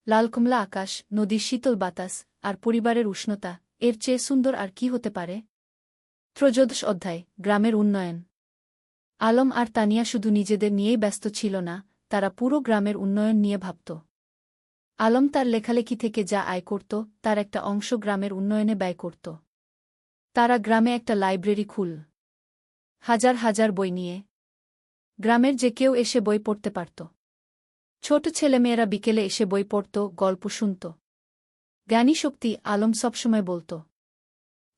লাল কমলা আকাশ, নদীর শীতল বাতাস, আর পরিবারের উষ্ণতা, এর চেয়ে সুন্দর আর কি হতে পারে? ত্রয়োদশ অধ্যায়, গ্রামের উন্নয়ন। আলম আর তানিয়া শুধু নিজেদের নিয়েই ব্যস্ত ছিল না, তারা পুরো গ্রামের উন্নয়ন নিয়ে ভাবত। আলম তার লেখালেখি থেকে যা আয় করত, তার একটা অংশ গ্রামের উন্নয়নে ব্যয় করত। তারা গ্রামে একটা লাইব্রেরি খুলল। হাজার হাজার বই নিয়ে। গ্রামের যে কেউ এসে বই পড়তে পারত। ছোট ছেলেমেয়েরা বিকেলে এসে বই পড়ত, গল্প শুনত। জ্ঞানী শক্তি, আলম সবসময় বলত,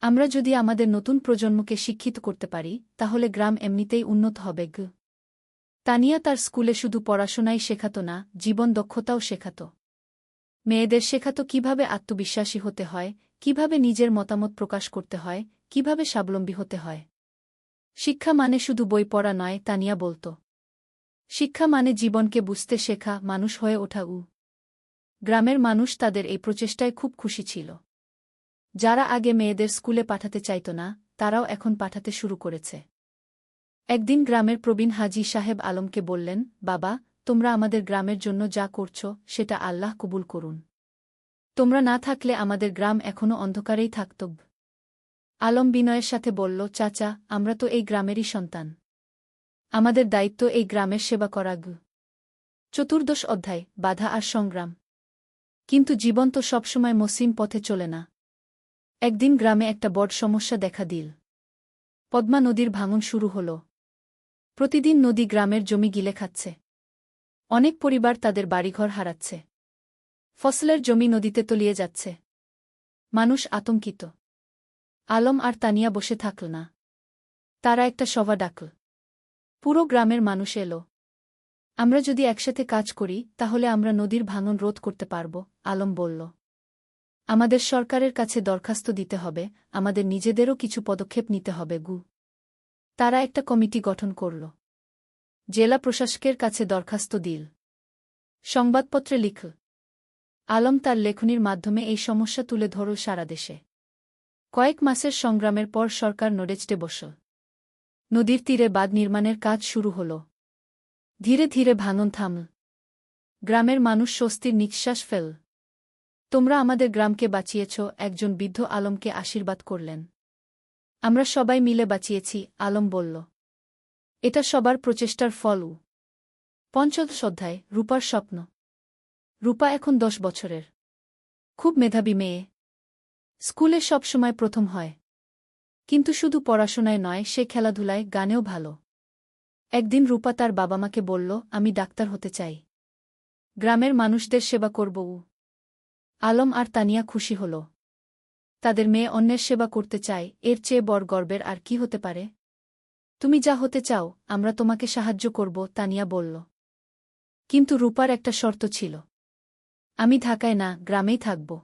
আমরা যদি আমাদের নতুন প্রজন্মকে শিক্ষিত করতে পারি, তাহলে গ্রাম এমনিতেই উন্নত হবে। তানিয়া তার স্কুলে শুধু পড়াশোনাই শেখাত না, জীবন দক্ষতাও শেখাত। মেয়েদের শেখাত কিভাবে আত্মবিশ্বাসী হতে হয়, কিভাবে নিজের মতামত প্রকাশ করতে হয়, কিভাবে স্বাবলম্বী হতে হয়। শিক্ষা মানে শুধু বই পড়া নয়, তানিয়া বলত। শিক্ষা মানে জীবনকে বুঝতে শেখা, মানুষ হয়ে ওঠা। গ্রামের মানুষ তাদের এই প্রচেষ্টায় খুব খুশি ছিল। যারা আগে মেয়েদের স্কুলে পাঠাতে চাইত না, তারাও এখন পাঠাতে শুরু করেছে। একদিন গ্রামের প্রবীণ হাজী সাহেব আলমকে বললেন, বাবা, তোমরা আমাদের গ্রামের জন্য যা করছ, সেটা আল্লাহ কবুল করুন। তোমরা না থাকলে আমাদের গ্রাম এখনও অন্ধকারেই থাকত। আলম বিনয়ের সাথে বলল, চাচা, আমরা তো এই গ্রামেরই সন্তান। আমাদের দায়িত্ব এই গ্রামের সেবা করা। চতুর্দশ অধ্যায়, বাধা আর সংগ্রাম। কিন্তু জীবন তো সবসময় মসৃণ পথে চলে না। একদিন গ্রামে একটা বড় সমস্যা দেখা দিল। পদ্মা নদীর ভাঙন শুরু হল। প্রতিদিন নদী গ্রামের জমি গিলে খাচ্ছে। অনেক পরিবার তাদের বাড়িঘর হারাচ্ছে। ফসলের জমি নদীতে তলিয়ে যাচ্ছে। মানুষ আতঙ্কিত। আলম আর তানিয়া বসে থাকল না। তারা একটা সভা ডাকল। পুরো গ্রামের মানুষ এলো। আমরা যদি একসাথে কাজ করি, তাহলে আমরা নদীর ভাঙন রোধ করতে পারব, আলম বলল। আমাদের সরকারের কাছে দরখাস্ত দিতে হবে, আমাদের নিজেদেরও কিছু পদক্ষেপ নিতে হবে। তারা একটা কমিটি গঠন করল। জেলা প্রশাসকের কাছে দরখাস্ত দিল। সংবাদপত্রে লিখল। আলম তার লেখনীর মাধ্যমে এই সমস্যা তুলে ধরল সারা দেশে। কয়েক মাসের সংগ্রামের পর সরকার নড়েচড়ে বসল। নদীর তীরে বাঁধ নির্মাণের কাজ শুরু হল। ধীরে ধীরে ভাঙন থামল। গ্রামের মানুষ স্বস্তির নিঃশ্বাস ফেল। তোমরা আমাদের গ্রামকে বাঁচিয়েছ, একজন বৃদ্ধ আলমকে আশীর্বাদ করলেন। আমরা সবাই মিলে বাঁচিয়েছি, আলম বলল। এটা সবার প্রচেষ্টার ফল। পঞ্চদশ অধ্যায়, রূপার স্বপ্ন। রূপা এখন 10 বছরের। খুব মেধাবী মেয়ে। স্কুলে সব সময় প্রথম হয়। কিন্তু শুধু পড়াশোনায় নয়, সে খেলাধুলায়, গানেও ভালো। একদিন রূপা তার বাবা-মাকে বলল, আমি ডাক্তার হতে চাই। গ্রামের মানুষদের সেবা করব। আলম আর তানিয়া খুশি হল। তাদের মেয়ে অন্যের সেবা করতে চায়, এর চেয়ে বড় গর্বের আর কি হতে পারে? তুমি যা হতে চাও, আমরা তোমাকে সাহায্য করব, তানিয়া বলল। কিন্তু রূপার একটা শর্ত ছিল। আমি ঢাকায় না, গ্রামেই থাকব।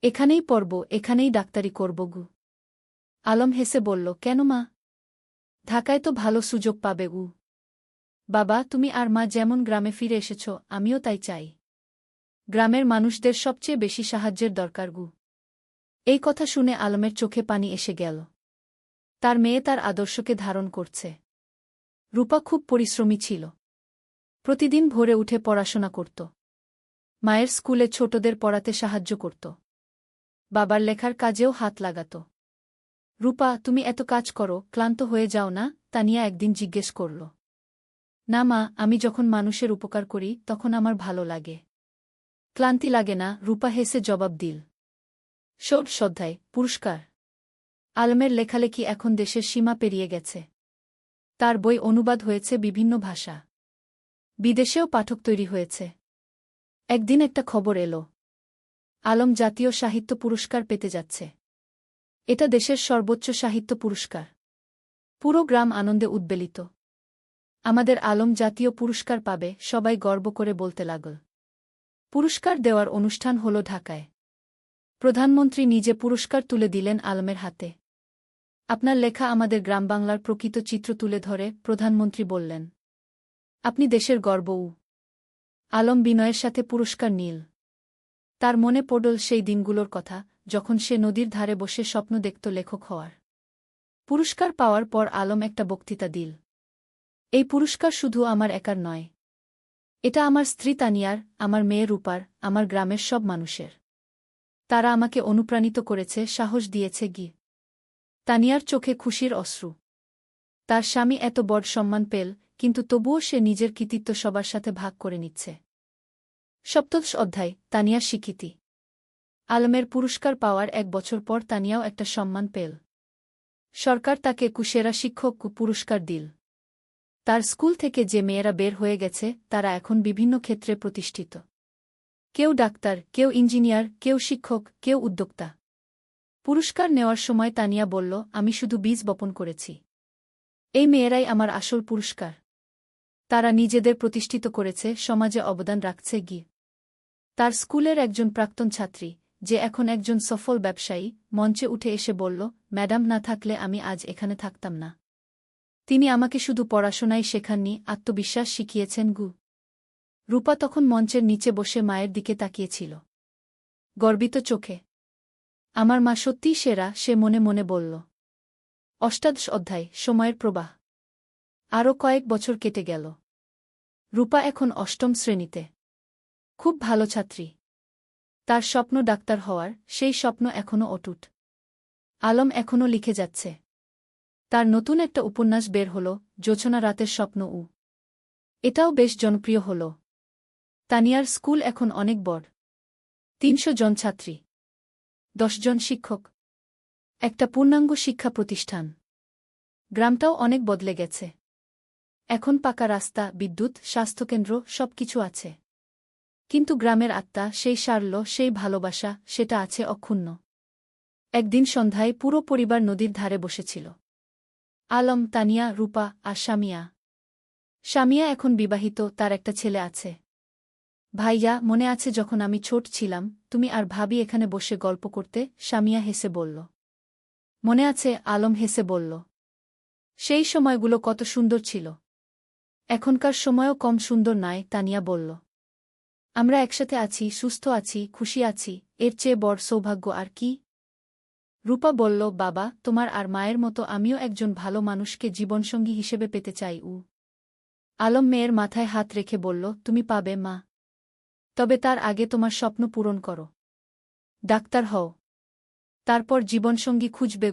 এখানেই পড়ব, এখানেই ডাক্তারি করব। আলম হেসে বলল, কেন মা? ঢাকায় তো ভালো সুযোগ পাবে। বাবা, তুমি আর মা যেমন গ্রামে ফিরে এসেছ, আমিও তাই চাই। গ্রামের মানুষদের সবচেয়ে বেশি সাহায্যের দরকার। এই কথা শুনে আলমের চোখে পানি এসে গেল। তার মেয়ে তার আদর্শকে ধারণ করছে। রূপা খুব পরিশ্রমী ছিল। প্রতিদিন ভোরে উঠে পড়াশোনা করত। মায়ের স্কুলে ছোটদের পড়াতে সাহায্য করত। বাবার লেখার কাজেও হাত লাগাত। রূপা, তুমি এত কাজ করো, ক্লান্ত হয়ে যাও না? তানিয়া একদিন জিজ্ঞেস করল। না মা, আমি যখন মানুষের উপকার করি তখন আমার ভালো লাগে। ক্লান্তি লাগে না, রূপা হেসে জবাব দিল। শ্রদ্ধায় পুরস্কার। আলমের লেখালেখি এখন দেশের সীমা পেরিয়ে গেছে। তার বই অনুবাদ হয়েছে বিভিন্ন ভাষা। বিদেশেও পাঠক তৈরি হয়েছে। একদিন একটা খবর এলো, আলম জাতীয় সাহিত্য পুরস্কার পেতে যাচ্ছে। এটা দেশের সর্বোচ্চ সাহিত্য পুরস্কার। পুরো গ্রাম আনন্দে উদ্বেলিত। আমাদের আলম জাতীয় পুরস্কার পাবে, সবাই গর্ব করে বলতে লাগল। পুরস্কার দেওয়ার অনুষ্ঠান হল ঢাকায়। প্রধানমন্ত্রী নিজে পুরস্কার তুলে দিলেন আলমের হাতে। আপনার লেখা আমাদের গ্রামবাংলার প্রকৃত চিত্র তুলে ধরে, প্রধানমন্ত্রী বললেন। আপনি দেশের গর্ব। আলম বিনয়ের সাথে পুরস্কার নিল। তার মনে পড়ল সেই দিনগুলোর কথা, যখন সে নদীর ধারে বসে স্বপ্ন দেখত লেখক হওয়ার। পুরস্কার পাওয়ার পর আলম একটা বক্তৃতা দিল। এই পুরস্কার শুধু আমার একার নয়। এটা আমার স্ত্রী তানিয়ার, আমার মেয়ে রূপার, আমার গ্রামের সব মানুষের। তারা আমাকে অনুপ্রাণিত করেছে, সাহস দিয়েছে। তানিয়ার চোখে খুশির অশ্রু। তার স্বামী এত বড় সম্মান পেল, কিন্তু তবুও সে নিজের কৃতিত্ব সবার সাথে ভাগ করে নিচ্ছে। সপ্তদশ অধ্যায়, তানিয়ার স্বীকৃতি। আলমের পুরস্কার পাওয়ার 1 বছর পর তানিয়াও একটা সম্মান পেল। সরকার তাকে সেরা শিক্ষক পুরস্কার দিল। তার স্কুল থেকে যে মেয়েরা বের হয়ে গেছে তারা এখন বিভিন্ন ক্ষেত্রে প্রতিষ্ঠিত। কেউ ডাক্তার, কেউ ইঞ্জিনিয়ার, কেউ শিক্ষক, কেউ উদ্যোক্তা। পুরস্কার নেওয়ার সময় তানিয়া বলল, আমি শুধু বীজ বপন করেছি। এই মেয়েরাই আমার আসল পুরস্কার। তারা নিজেদের প্রতিষ্ঠিত করেছে, সমাজে অবদান রাখছে। তার স্কুলের একজন প্রাক্তন ছাত্রী, যে এখন একজন সফল ব্যবসায়ী, মঞ্চে উঠে এসে বলল, ম্যাডাম না থাকলে আমি আজ এখানে থাকতাম না। তিনি আমাকে শুধু পড়াশোনাই শেখাননি, আত্মবিশ্বাস শিখিয়েছেন। রূপা তখন মঞ্চের নিচে বসে মায়ের দিকে তাকিয়েছিল, গর্বিত চোখে। আমার মা সত্যিই সেরা, সে মনে মনে বলল। অষ্টাদশ অধ্যায়, সময়ের প্রবাহ। আরও কয়েক বছর কেটে গেল। রূপা এখন 8ম শ্রেণীতে। খুব ভালো ছাত্রী। তার স্বপ্ন ডাক্তার হওয়ার, সেই স্বপ্ন এখনও অটুট। আলম এখনও লিখে যাচ্ছে। তার নতুন একটা উপন্যাস বের হল, জোছনা রাতের স্বপ্ন। এটাও বেশ জনপ্রিয় হল। তানিয়ার স্কুল এখন অনেক বড়। 300 জন ছাত্রী, 10 জন শিক্ষক, একটা পূর্ণাঙ্গ শিক্ষা প্রতিষ্ঠান। গ্রামটাও অনেক বদলে গেছে। এখন পাকা রাস্তা, বিদ্যুৎ, স্বাস্থ্যকেন্দ্র, সবকিছু আছে। কিন্তু গ্রামের আত্মা, সেই সারল্য, সেই ভালোবাসা, সেটা আছে অক্ষুণ্ণ। একদিন সন্ধ্যায় পুরো পরিবার নদীর ধারে বসেছিল। আলম, তানিয়া, রূপা আর শামিয়া। শামিয়া এখন বিবাহিত, তার একটা ছেলে আছে। ভাইয়া, মনে আছে যখন আমি ছোট ছিলাম, তুমি আর ভাবি এখানে বসে গল্প করতে? শামিয়া হেসে বলল। মনে আছে, আলম হেসে বলল। সেই সময়গুলো কত সুন্দর ছিল। এখনকার সময়ও কম সুন্দর নয়, তানিয়া বলল। আমরা একসাথে আছি, সুস্থ আছি, খুশি আছি, এর চেয়ে বড় সৌভাগ্য আর কি? রূপা বলল, বাবা, তোমার আর মায়ের মতো আমিও একজন ভালো মানুষকে জীবনসঙ্গী হিসেবে পেতে চাই। আলম মেয়ের মাথায় হাত রেখে বলল, তুমি পাবে মা। তবে তার আগে তোমার স্বপ্ন পূরণ করো। ডাক্তার হও। তারপর জীবনসঙ্গী খুঁজবে।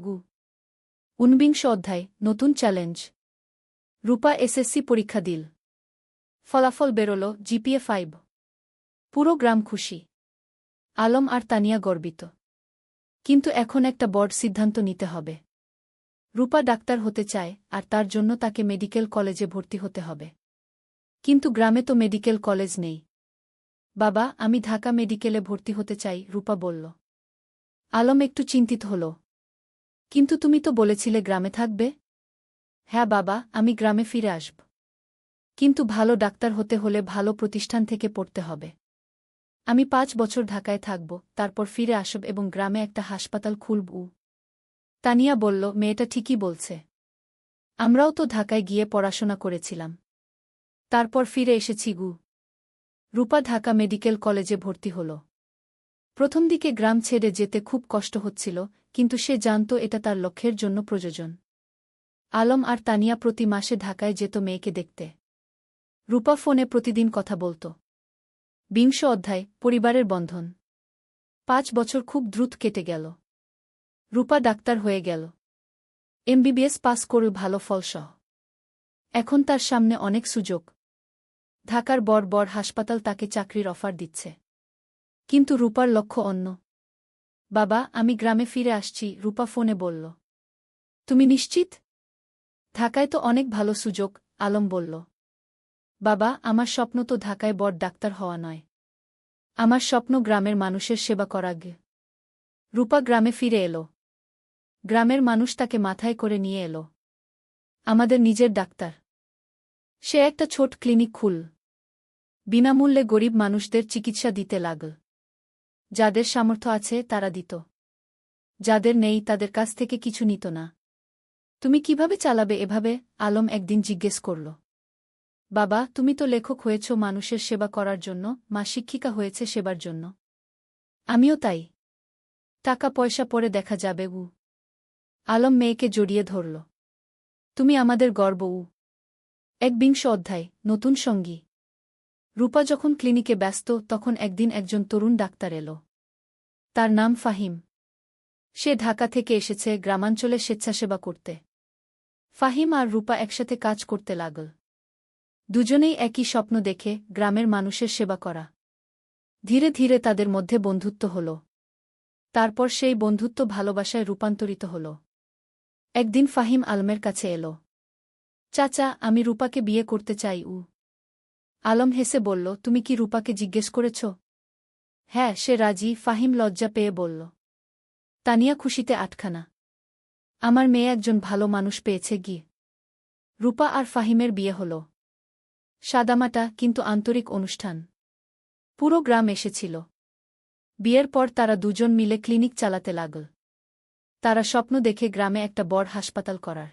49 অধ্যায়, নতুন চ্যালেঞ্জ। রূপা এসএসসি পরীক্ষা দিল। ফলাফল বেরোল, জিপিএ 5। পুরো গ্রাম খুশি। আলম আর তানিয়া গর্বিত। কিন্তু এখন একটা বড় সিদ্ধান্ত নিতে হবে। রূপা ডাক্তার হতে চায়, আর তার জন্য তাকে মেডিকেল কলেজে ভর্তি হতে হবে। কিন্তু গ্রামে তো মেডিকেল কলেজ নেই। বাবা, আমি ঢাকা মেডিকেলে ভর্তি হতে চাই, রূপা বলল। আলম একটু চিন্তিত হল। কিন্তু তুমি তো বলেছিলে গ্রামে থাকবে। হ্যাঁ বাবা, আমি গ্রামে ফিরে আসব। কিন্তু ভালো ডাক্তার হতে হলে ভালো প্রতিষ্ঠান থেকে পড়তে হবে। আমি 5 বছর ঢাকায় থাকব, তারপর ফিরে আসব এবং গ্রামে একটা হাসপাতাল খুলব। তানিয়া বলল, মেয়েটা ঠিকই বলছে। আমরাও তো ঢাকায় গিয়ে পড়াশোনা করেছিলাম। তারপর ফিরে এসেছি। রূপা ঢাকা মেডিকেল কলেজে ভর্তি হল। প্রথম দিকে গ্রাম ছেড়ে যেতে খুব কষ্ট হচ্ছিল, কিন্তু সে জানত এটা তার লক্ষ্যের জন্য প্রয়োজন। আলম আর তানিয়া প্রতি মাসে ঢাকায় যেত মেয়েকে দেখতে। রূপা ফোনে প্রতিদিন কথা বলত। বিংশ অধ্যায় পরিবারের বন্ধন। 5 বছর খুব দ্রুত কেটে গেল। রূপা ডাক্তার হয়ে গেল। এমবিবিএস পাস করল ভালো ফলসহ। এখন তার সামনে অনেক সুযোগ। ঢাকার বড় বড় হাসপাতাল তাকে চাকরির অফার দিচ্ছে। কিন্তু রূপার লক্ষ্য অন্য। বাবা, আমি গ্রামে ফিরে আসছি, রূপা ফোনে বলল। তুমি নিশ্চিত? ঢাকায় তো অনেক ভালো সুযোগ, আলম বলল। বাবা, আমার স্বপ্ন তো ঢাকায় বড় ডাক্তার হওয়া নয়। আমার স্বপ্ন গ্রামের মানুষের সেবা করা। রূপা গ্রামে ফিরে এলো। গ্রামের মানুষ তাকে মাথায় করে নিয়ে এলো। আমাদের নিজের ডাক্তার। সে একটা ছোট ক্লিনিক খুল। বিনামূল্যে গরিব মানুষদের চিকিৎসা দিতে লাগল। যাদের সামর্থ্য আছে তারা দিত। যাদের নেই তাদের কাছ থেকে কিছু নিত না। তুমি কিভাবে চালাবে এভাবে? আলম একদিন জিজ্ঞেস করল। বাবা, তুমি তো লেখক হয়েছ মানুষের সেবা করার জন্য, মা শিক্ষিকা হয়েছে সেবার জন্য। আমিও তাই। টাকা পয়সা পরে দেখা যাবে। আলম মেয়েকে জড়িয়ে ধরল। তুমি আমাদের গর্ব। 1 অধ্যায় নতুন সঙ্গী। রূপা যখন ক্লিনিকে ব্যস্ত তখন একদিন একজন তরুণ ডাক্তার এলো। তার নাম ফাহিম। সে ঢাকা থেকে এসেছে গ্রামাঞ্চলে স্বেচ্ছাসেবা করতে। ফাহিম আর রূপা একসাথে কাজ করতে লাগল। দুজনেই একই স্বপ্ন দেখে, গ্রামের মানুষের সেবা করা। ধীরে ধীরে তাদের মধ্যে বন্ধুত্ব হল। তারপর সেই বন্ধুত্ব ভালোবাসায় রূপান্তরিত হল। একদিন ফাহিম আলমের কাছে এলো। চাচা, আমি রূপাকে বিয়ে করতে চাই। আলম হেসে বলল, তুমি কি রূপাকে জিজ্ঞেস করেছ? হ্যাঁ, সে রাজি। ফাহিম লজ্জা পেয়ে বলল। তানিয়া খুশিতে আটখানা। আমার মেয়ে একজন ভালো মানুষ পেয়েছে। রূপা আর ফাহিমের বিয়ে হল। সাদামাটা কিন্তু আন্তরিক অনুষ্ঠান। পুরো গ্রাম এসেছিল। বিয়ের পর তারা দুজন মিলে ক্লিনিক চালাতে লাগল। তারা স্বপ্ন দেখে গ্রামে একটা বড় হাসপাতাল করার।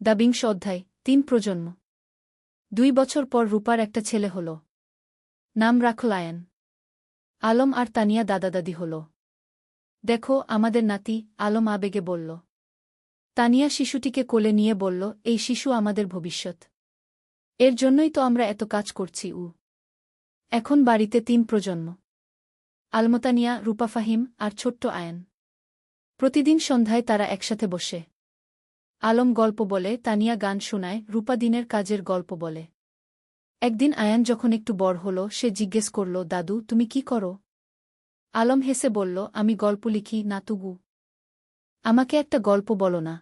2 অধ্যায় 3 প্রজন্ম। 2 বছর পর রূপার একটা ছেলে হল। নাম রাখল আয়ান। আলম আর তানিয়া দাদা-দাদি হল। দেখো আমাদের নাতি, আলম আবেগে বলল। তানিয়া শিশুটিকে কোলে নিয়ে বলল, এই শিশু আমাদের ভবিষ্যৎ। এর জন্যই তো আমরা এত কাজ করছি। এখন বাড়িতে 3 প্রজন্ম। আলমতানিয়া, রূপা, ফাহিম আর ছোট্ট আয়ান। প্রতিদিন সন্ধ্যায় তারা একসাথে বসে। আলম গল্প বলে, তানিয়া গান শোনায়, রূপা দিনের কাজের গল্প বলে। একদিন আয়ান যখন একটু বড় হল সে জিজ্ঞেস করল, দাদু তুমি কি করো? আলম হেসে বলল, আমি গল্প লিখি, নাতুগু। আমাকে একটা গল্প বলো না?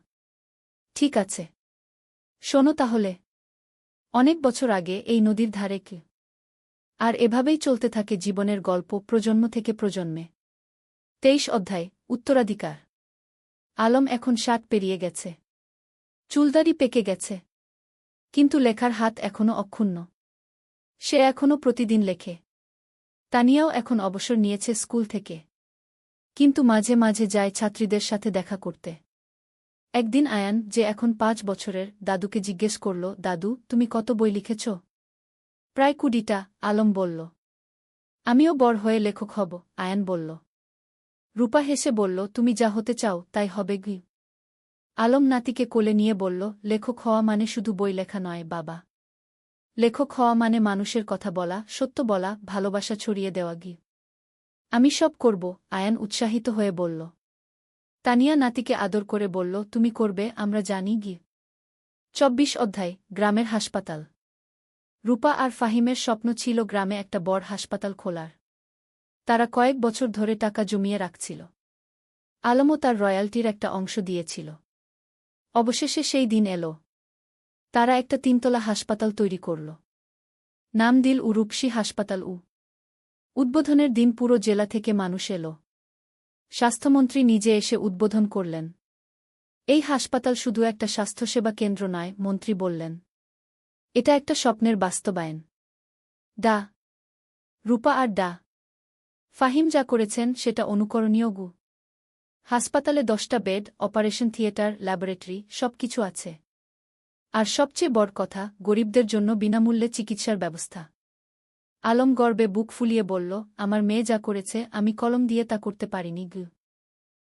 ঠিক আছে, শোনো তাহলে। অনেক বছর আগে এই নদীর ধারে কে। আর এভাবেই চলতে থাকে জীবনের গল্প প্রজন্ম থেকে প্রজন্মে। 23 অধ্যায় উত্তরাধিকার। আলম এখন 60 পেরিয়ে গেছে। চুলদাড়ি পেকে গেছে। কিন্তু লেখার হাত এখনও অক্ষুণ্ণ। সে এখনও প্রতিদিন লেখে। তানিয়াও এখন অবসর নিয়েছে স্কুল থেকে। কিন্তু মাঝে মাঝে যায় ছাত্রীদের সাথে দেখা করতে। একদিন আয়ান, যে এখন 5 বছরের, দাদুকে জিজ্ঞেস করল, দাদু তুমি কত বই লিখেছ? প্রায় 20টা, আলম বলল। আমিও বড় হয়ে লেখক হব, আয়ান বলল। রূপা হেসে বলল, তুমি যা হতে চাও তাই হবে। আলম নাতিকে কোলে নিয়ে বলল, লেখক হওয়া মানে শুধু বই লেখা নয় বাবা। লেখক হওয়া মানে মানুষের কথা বলা, সত্য বলা, ভালোবাসা ছড়িয়ে দেওয়া। আমি সব করব, আয়ান উৎসাহিত হয়ে বলল। তানিয়া নাতিকে আদর করে বলল, তুমি করবে, আমরা জানি। 24 অধ্যায় গ্রামের হাসপাতাল। রূপা আর ফাহিমের স্বপ্ন ছিল গ্রামে একটা বড় হাসপাতাল খোলার। তারা কয়েক বছর ধরে টাকা জমিয়ে রাখছিল। আলমও তার রয়্যালটির একটা অংশ দিয়েছিল। অবশেষে সেই দিন এলো। তারা একটা 3তলা হাসপাতাল তৈরি করল। নাম দিল রূপসী হাসপাতাল। উদ্বোধনের দিন পুরো জেলা থেকে মানুষ এলো। স্বাস্থ্যমন্ত্রী নিজে এসে উদ্বোধন করলেন। এই হাসপাতাল শুধু একটা স্বাস্থ্যসেবা কেন্দ্র নয়, মন্ত্রী বললেন। এটা একটা স্বপ্নের বাস্তবায়ন। ডা রূপা আর ডা ফাহিম যা করেছেন সেটা অনুকরণীয়। হাসপাতালে 10টা বেড, অপারেশন থিয়েটার, ল্যাবরেটরি, সবকিছু আছে। আর সবচেয়ে বড় কথা, গরিবদের জন্য বিনামূল্যে চিকিৎসার ব্যবস্থা। আলম গর্বে বুক ফুলিয়ে বলল, আমার মেয়ে যা করেছে আমি কলম দিয়ে তা করতে পারিনি।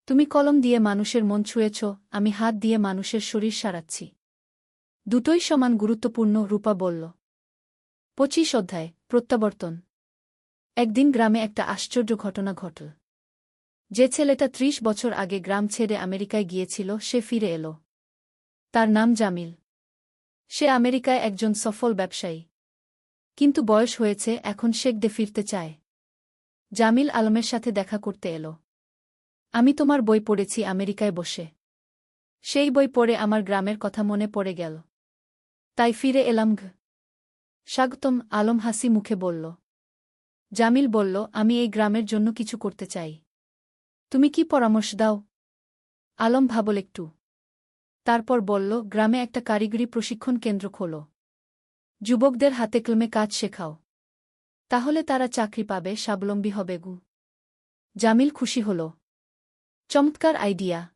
তুমি কলম দিয়ে মানুষের মন ছুঁয়েছ, আমি হাত দিয়ে মানুষের শরীর সারাচ্ছি। দুটোই সমান গুরুত্বপূর্ণ, রূপা বলল। 25 অধ্যায় প্রত্যাবর্তন। একদিন গ্রামে একটা আশ্চর্য ঘটনা ঘটল। যে ছেলেটা ৩০ বছর আগে গ্রাম ছেড়ে আমেরিকায় গিয়েছিল সে ফিরে এল। তার নাম জামিল। সে আমেরিকায় একজন সফল ব্যবসায়ী। কিন্তু বয়স হয়েছে, এখন শেখদে ফিরতে চায়। জামিল আলমের সাথে দেখা করতে এল। আমি তোমার বই পড়েছি আমেরিকায় বসে। সেই বই পড়ে আমার গ্রামের কথা মনে পড়ে গেল। তাই ফিরে এলাম। স্বাগতম, আলম হাসি মুখে বলল। জামিল বলল, আমি এই গ্রামের জন্য কিছু করতে চাই। তুমি কি পরামর্শ দাও? আলম ভাবল একটু। তারপর বলল, গ্রামে একটা কারিগরি প্রশিক্ষণ কেন্দ্র খোলো। যুবকদের হাতে কলমে কাজ শেখাও। তাহলে তারা চাকরি পাবে, স্বাবলম্বী হবে। জামিল খুশি হল। চমৎকার আইডিয়া।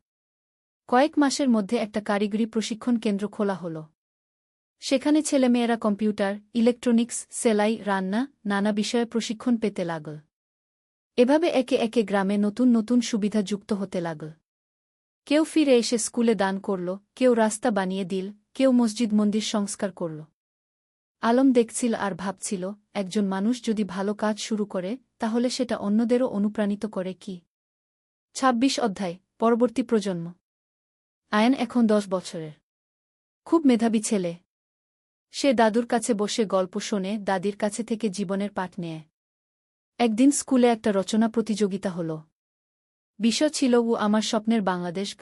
কয়েক মাসের মধ্যে একটা কারিগরি প্রশিক্ষণ কেন্দ্র খোলা হল। সেখানে ছেলেমেয়েরা কম্পিউটার, ইলেকট্রনিক্স, সেলাই, রান্না, নানা বিষয়ে প্রশিক্ষণ পেতে লাগল। এভাবে একে একে গ্রামে নতুন নতুন সুবিধা যুক্ত হতে লাগল। কেউ ফিরে এসে স্কুলে দান করল, কেউ রাস্তা বানিয়ে দিল, কেউ মসজিদ মন্দির সংস্কার করল। আলম দেখছিল আর ভাবছিল, একজন মানুষ যদি ভালো কাজ শুরু করে তাহলে সেটা অন্যদেরও অনুপ্রাণিত করে। কি ২৬ অধ্যায়, পরবর্তী প্রজন্ম। আয়ান এখন ১০ বছরের। খুব মেধাবী ছেলে। সে দাদুর কাছে বসে গল্প শোনে, দাদির কাছে থেকে জীবনের পাঠ নেয়। একদিন স্কুলে একটা রচনা প্রতিযোগিতা হল। বিষয় ছিল আমার স্বপ্নের বাংলাদেশ।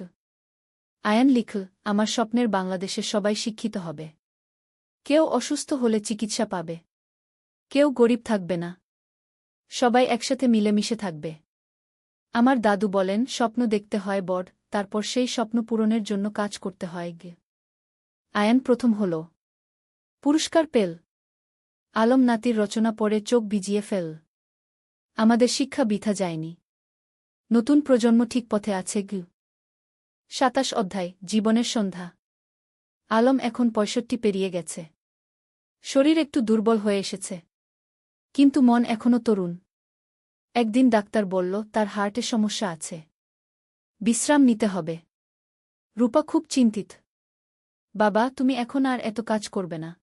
আয়ান লিখল, আমার স্বপ্নের বাংলাদেশে সবাই শিক্ষিত হবে। কেউ অসুস্থ হলে চিকিৎসা পাবে। কেউ গরিব থাকবে না। সবাই একসাথে মিলেমিশে থাকবে। আমার দাদু বলেন, স্বপ্ন দেখতে হয় বড়, তারপর সেই স্বপ্ন পূরণের জন্য কাজ করতে হয়। আয়ান প্রথম হল। পুরস্কার পেল। আলম নাতির রচনা পড়ে চোখ ভিজিয়ে ফেল। আমাদের শিক্ষা বৃথা যায়নি। নতুন প্রজন্ম ঠিক পথে আছে। ২৭ অধ্যায়, জীবনের সন্ধ্যা। আলম এখন ৬৫ পেরিয়ে গেছে। শরীর একটু দুর্বল হয়ে এসেছে। কিন্তু মন এখনও তরুণ। একদিন ডাক্তার বলল, তার হার্টে সমস্যা আছে। বিশ্রাম নিতে হবে। রূপা খুব চিন্তিত। বাবা, তুমি এখন আর এত কাজ করবে না।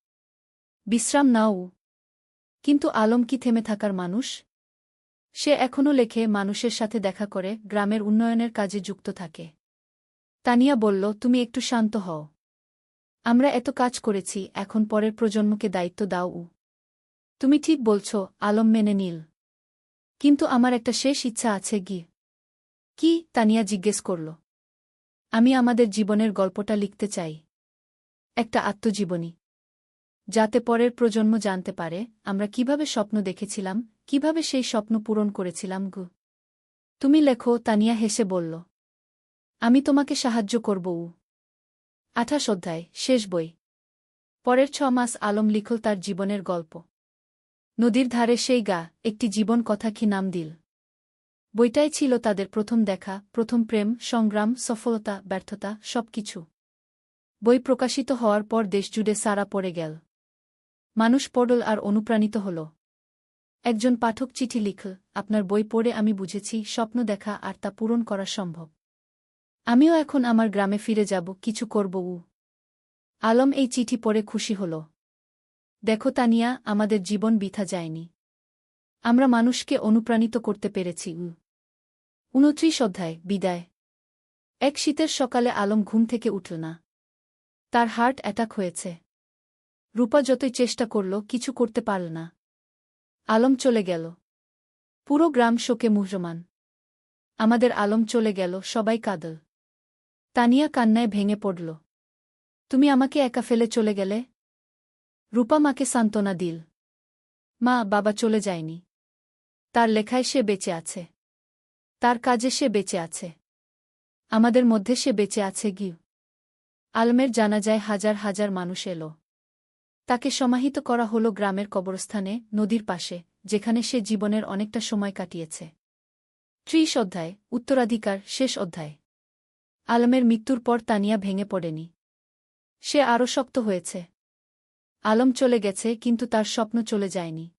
বিশ্রাম নাও। কিন্তু আলম কি থেমে থাকার মানুষ? সে এখনও লেখে, মানুষের সাথে দেখা করে, গ্রামের উন্নয়নের কাজে যুক্ত থাকে। তানিয়া বলল, তুমি একটু শান্ত হও। আমরা এত কাজ করেছি, এখন পরের প্রজন্মকে দায়িত্ব দাও। তুমি ঠিক বলছ, আলম মেনে নিল। কিন্তু আমার একটা শেষ ইচ্ছা আছে। কি? তানিয়া জিজ্ঞেস করল। আমি আমাদের জীবনের গল্পটা লিখতে চাই। একটা আত্মজীবনী। যাতে পরের প্রজন্ম জানতে পারে আমরা কিভাবে স্বপ্ন দেখেছিলাম, কিভাবে সেই স্বপ্ন পূরণ করেছিলাম। তুমি লেখো, তানিয়া হেসে বলল। আমি তোমাকে সাহায্য করব। ২৮ অধ্যায়, শেষ বই। পরের ৬ মাস আলম লিখল তার জীবনের গল্প। নদীর ধারে সেই গা, একটি জীবন কথা কি নাম দিল। বইটাই ছিল তাদের প্রথম দেখা, প্রথম প্রেম, সংগ্রাম, সফলতা, ব্যর্থতা, সবকিছু। বই প্রকাশিত হওয়ার পর দেশজুড়ে সাড়া পড়ে গেল। মানুষ পড়ল আর অনুপ্রাণিত হল। একজন পাঠক চিঠি লিখল, আপনার বই পড়ে আমি বুঝেছি স্বপ্ন দেখা আর তা পূরণ করা সম্ভব। আমিও এখন আমার গ্রামে ফিরে যাব, কিছু করব। আলম এই চিঠি পড়ে খুশি হল। দেখো তানিয়া, আমাদের জীবন বৃথা যায়নি। আমরা মানুষকে অনুপ্রাণিত করতে পেরেছি। ২৯ অধ্যায়, বিদায়। এক শীতের সকালে আলম ঘুম থেকে উঠল না। তার হার্ট অ্যাটাক হয়েছে। রূপা যতই চেষ্টা করল, কিছু করতে পারল না। আলম চলে গেল। পুরো গ্রাম শোকে মুহ্যমান। আমাদের আলম চলে গেল, সবাই কাঁদল। তানিয়া কান্নায় ভেঙে পড়ল। তুমি আমাকে একা ফেলে চলে গেলে। রূপা মাকে সান্ত্বনা দিল। মা, বাবা চলে যায়নি। তার লেখায় সে বেঁচে আছে। তার কাজে সে বেঁচে আছে। আমাদের মধ্যে সে বেঁচে আছে। আলমের জানাজায় হাজার হাজার মানুষ এল। তাকে সমাহিত করা হল গ্রামের কবরস্থানে, নদীর পাশে, যেখানে সে জীবনের অনেকটা সময় কাটিয়েছে। ৩০ অধ্যায়, উত্তরাধিকার, শেষ অধ্যায়। আলমের মৃত্যুর পর তানিয়া ভেঙে পড়েনি। সে আরও শক্ত হয়েছে। আলম চলে গেছে, কিন্তু তার স্বপ্ন চলে যায়নি।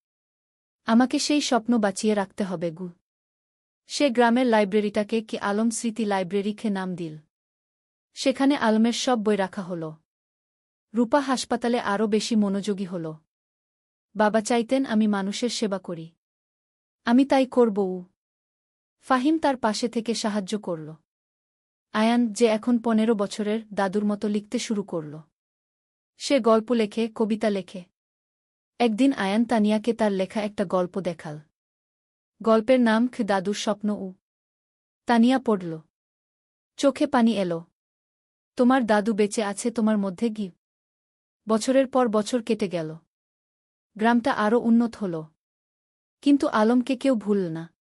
আমাকে সেই স্বপ্ন বাঁচিয়ে রাখতে হবে। সে গ্রামের লাইব্রেরিটাকে কি আলম স্মৃতি লাইব্রেরিকে নাম দিল। সেখানে আলমের সব বই রাখা হল। রূপা হাসপাতালে আরও বেশি মনোযোগী হল। বাবা চাইতেন আমি মানুষের সেবা করি। আমি তাই করব। ফাহিম তার পাশে থেকে সাহায্য করল। আয়ান, যে এখন 15 বছরের, দাদুর মতো লিখতে শুরু করল। সে গল্প লেখে, কবিতা লেখে। একদিন আয়ান তানিয়াকে তার লেখা একটা গল্প দেখাল। গল্পের নাম দাদুর স্বপ্ন। তানিয়া পড়ল। চোখে পানি এলো। তোমার দাদু বেঁচে আছে তোমার মধ্যে গি। বছরের পর বছর কেটে গেল। গ্রামটা আরও উন্নত হল। কিন্তু আলমকে কেউ ভুলল না।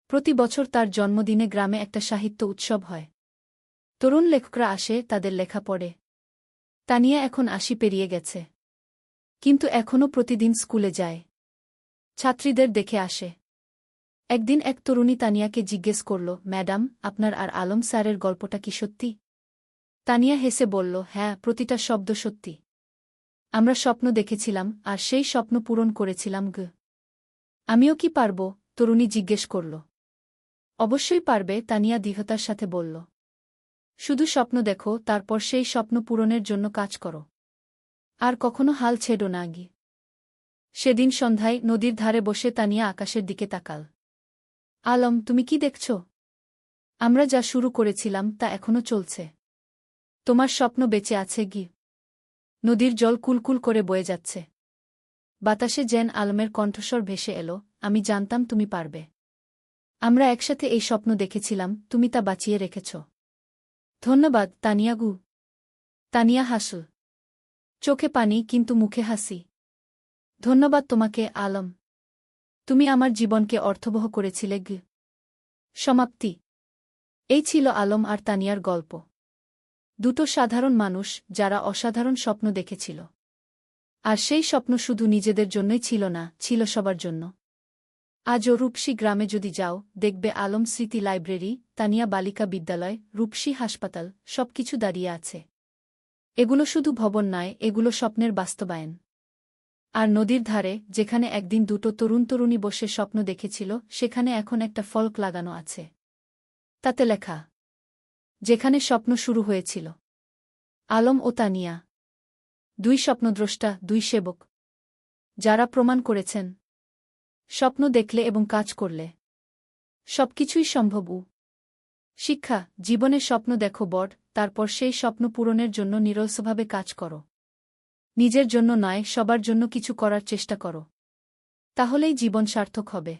প্রতি বছর তার জন্মদিনে গ্রামে একটা সাহিত্য উৎসব হয়। তরুণ লেখকরা আসে, তাদের লেখা পড়ে। তানিয়া এখন 80 পেরিয়ে গেছে। কিন্তু এখনও প্রতিদিন স্কুলে যায়। ছাত্রীদের দেখে আসে। একদিন এক তরুণী তানিয়াকে জিজ্ঞেস করল, ম্যাডাম, আপনার আর আলম স্যারের গল্পটা কি সত্যি? তানিয়া হেসে বলল, হ্যাঁ, প্রতিটা শব্দ সত্যি। আমরা স্বপ্ন দেখেছিলাম, আর সেই স্বপ্ন পূরণ করেছিলাম। আমিও কি পারব? তরুণী জিজ্ঞেস করল। অবশ্যই পারবে, তানিয়া দৃঢ়তার সাথে বলল। শুধু স্বপ্ন দেখো, তারপর সেই স্বপ্ন পূরণের জন্য কাজ করো। আর কখনো হাল ছেড়ো না। সেদিন সন্ধ্যায় নদীর ধারে বসে তানিয়া আকাশের দিকে তাকাল। আলম, তুমি কি দেখছ? আমরা যা শুরু করেছিলাম তা এখনো চলছে। তোমার স্বপ্ন বেঁচে আছে। নদীর জল কুলকুল করে বয়ে যাচ্ছে। বাতাসে যেন আলমের কণ্ঠস্বর ভেসে এলো, আমি জানতাম তুমি পারবে। আমরা একসাথে এই স্বপ্ন দেখেছিলাম, তুমি তা বাঁচিয়ে রেখেছ। ধন্যবাদ, তানিয়া। তানিয়া হাসল। চোখে পানি, কিন্তু মুখে হাসি। ধন্যবাদ তোমাকে, আলম। তুমি আমার জীবনকে অর্থবহ করেছিলে। সমাপ্তি। এই ছিল আলম আর তানিয়ার গল্প। দুটো সাধারণ মানুষ, যারা অসাধারণ স্বপ্ন দেখেছিল। আর সেই স্বপ্ন শুধু নিজেদের জন্যই ছিল না, ছিল সবার জন্য। আজও রূপসী গ্রামে যদি যাও, দেখবে আলম স্মৃতি লাইব্রেরি, তানিয়া বালিকা বিদ্যালয়, রূপসী হাসপাতাল, সবকিছু দাঁড়িয়ে আছে। এগুলো শুধু ভবন নয়, এগুলো স্বপ্নের বাস্তবায়ন। আর নদীর ধারে, যেখানে একদিন দুটো তরুণী বসে স্বপ্ন দেখেছিল, সেখানে এখন একটা ফলক লাগানো আছে। তাতে লেখা, যেখানে স্বপ্ন শুরু হয়েছিল। আলম ও তানিয়া, দুই স্বপ্নদ্রষ্টা, দুই সেবক, যারা প্রমাণ করেছেন, স্বপ্ন দেখলে এবং কাজ করলে সবকিছুই সম্ভব। শিক্ষা, জীবনে স্বপ্ন দেখো বড়, তারপর সেই স্বপ্ন পূরণের জন্য নিরলসভাবে কাজ করো। নিজের জন্য নয়, সবার জন্য কিছু করার চেষ্টা করো। তাহলেই জীবন সার্থক হবে।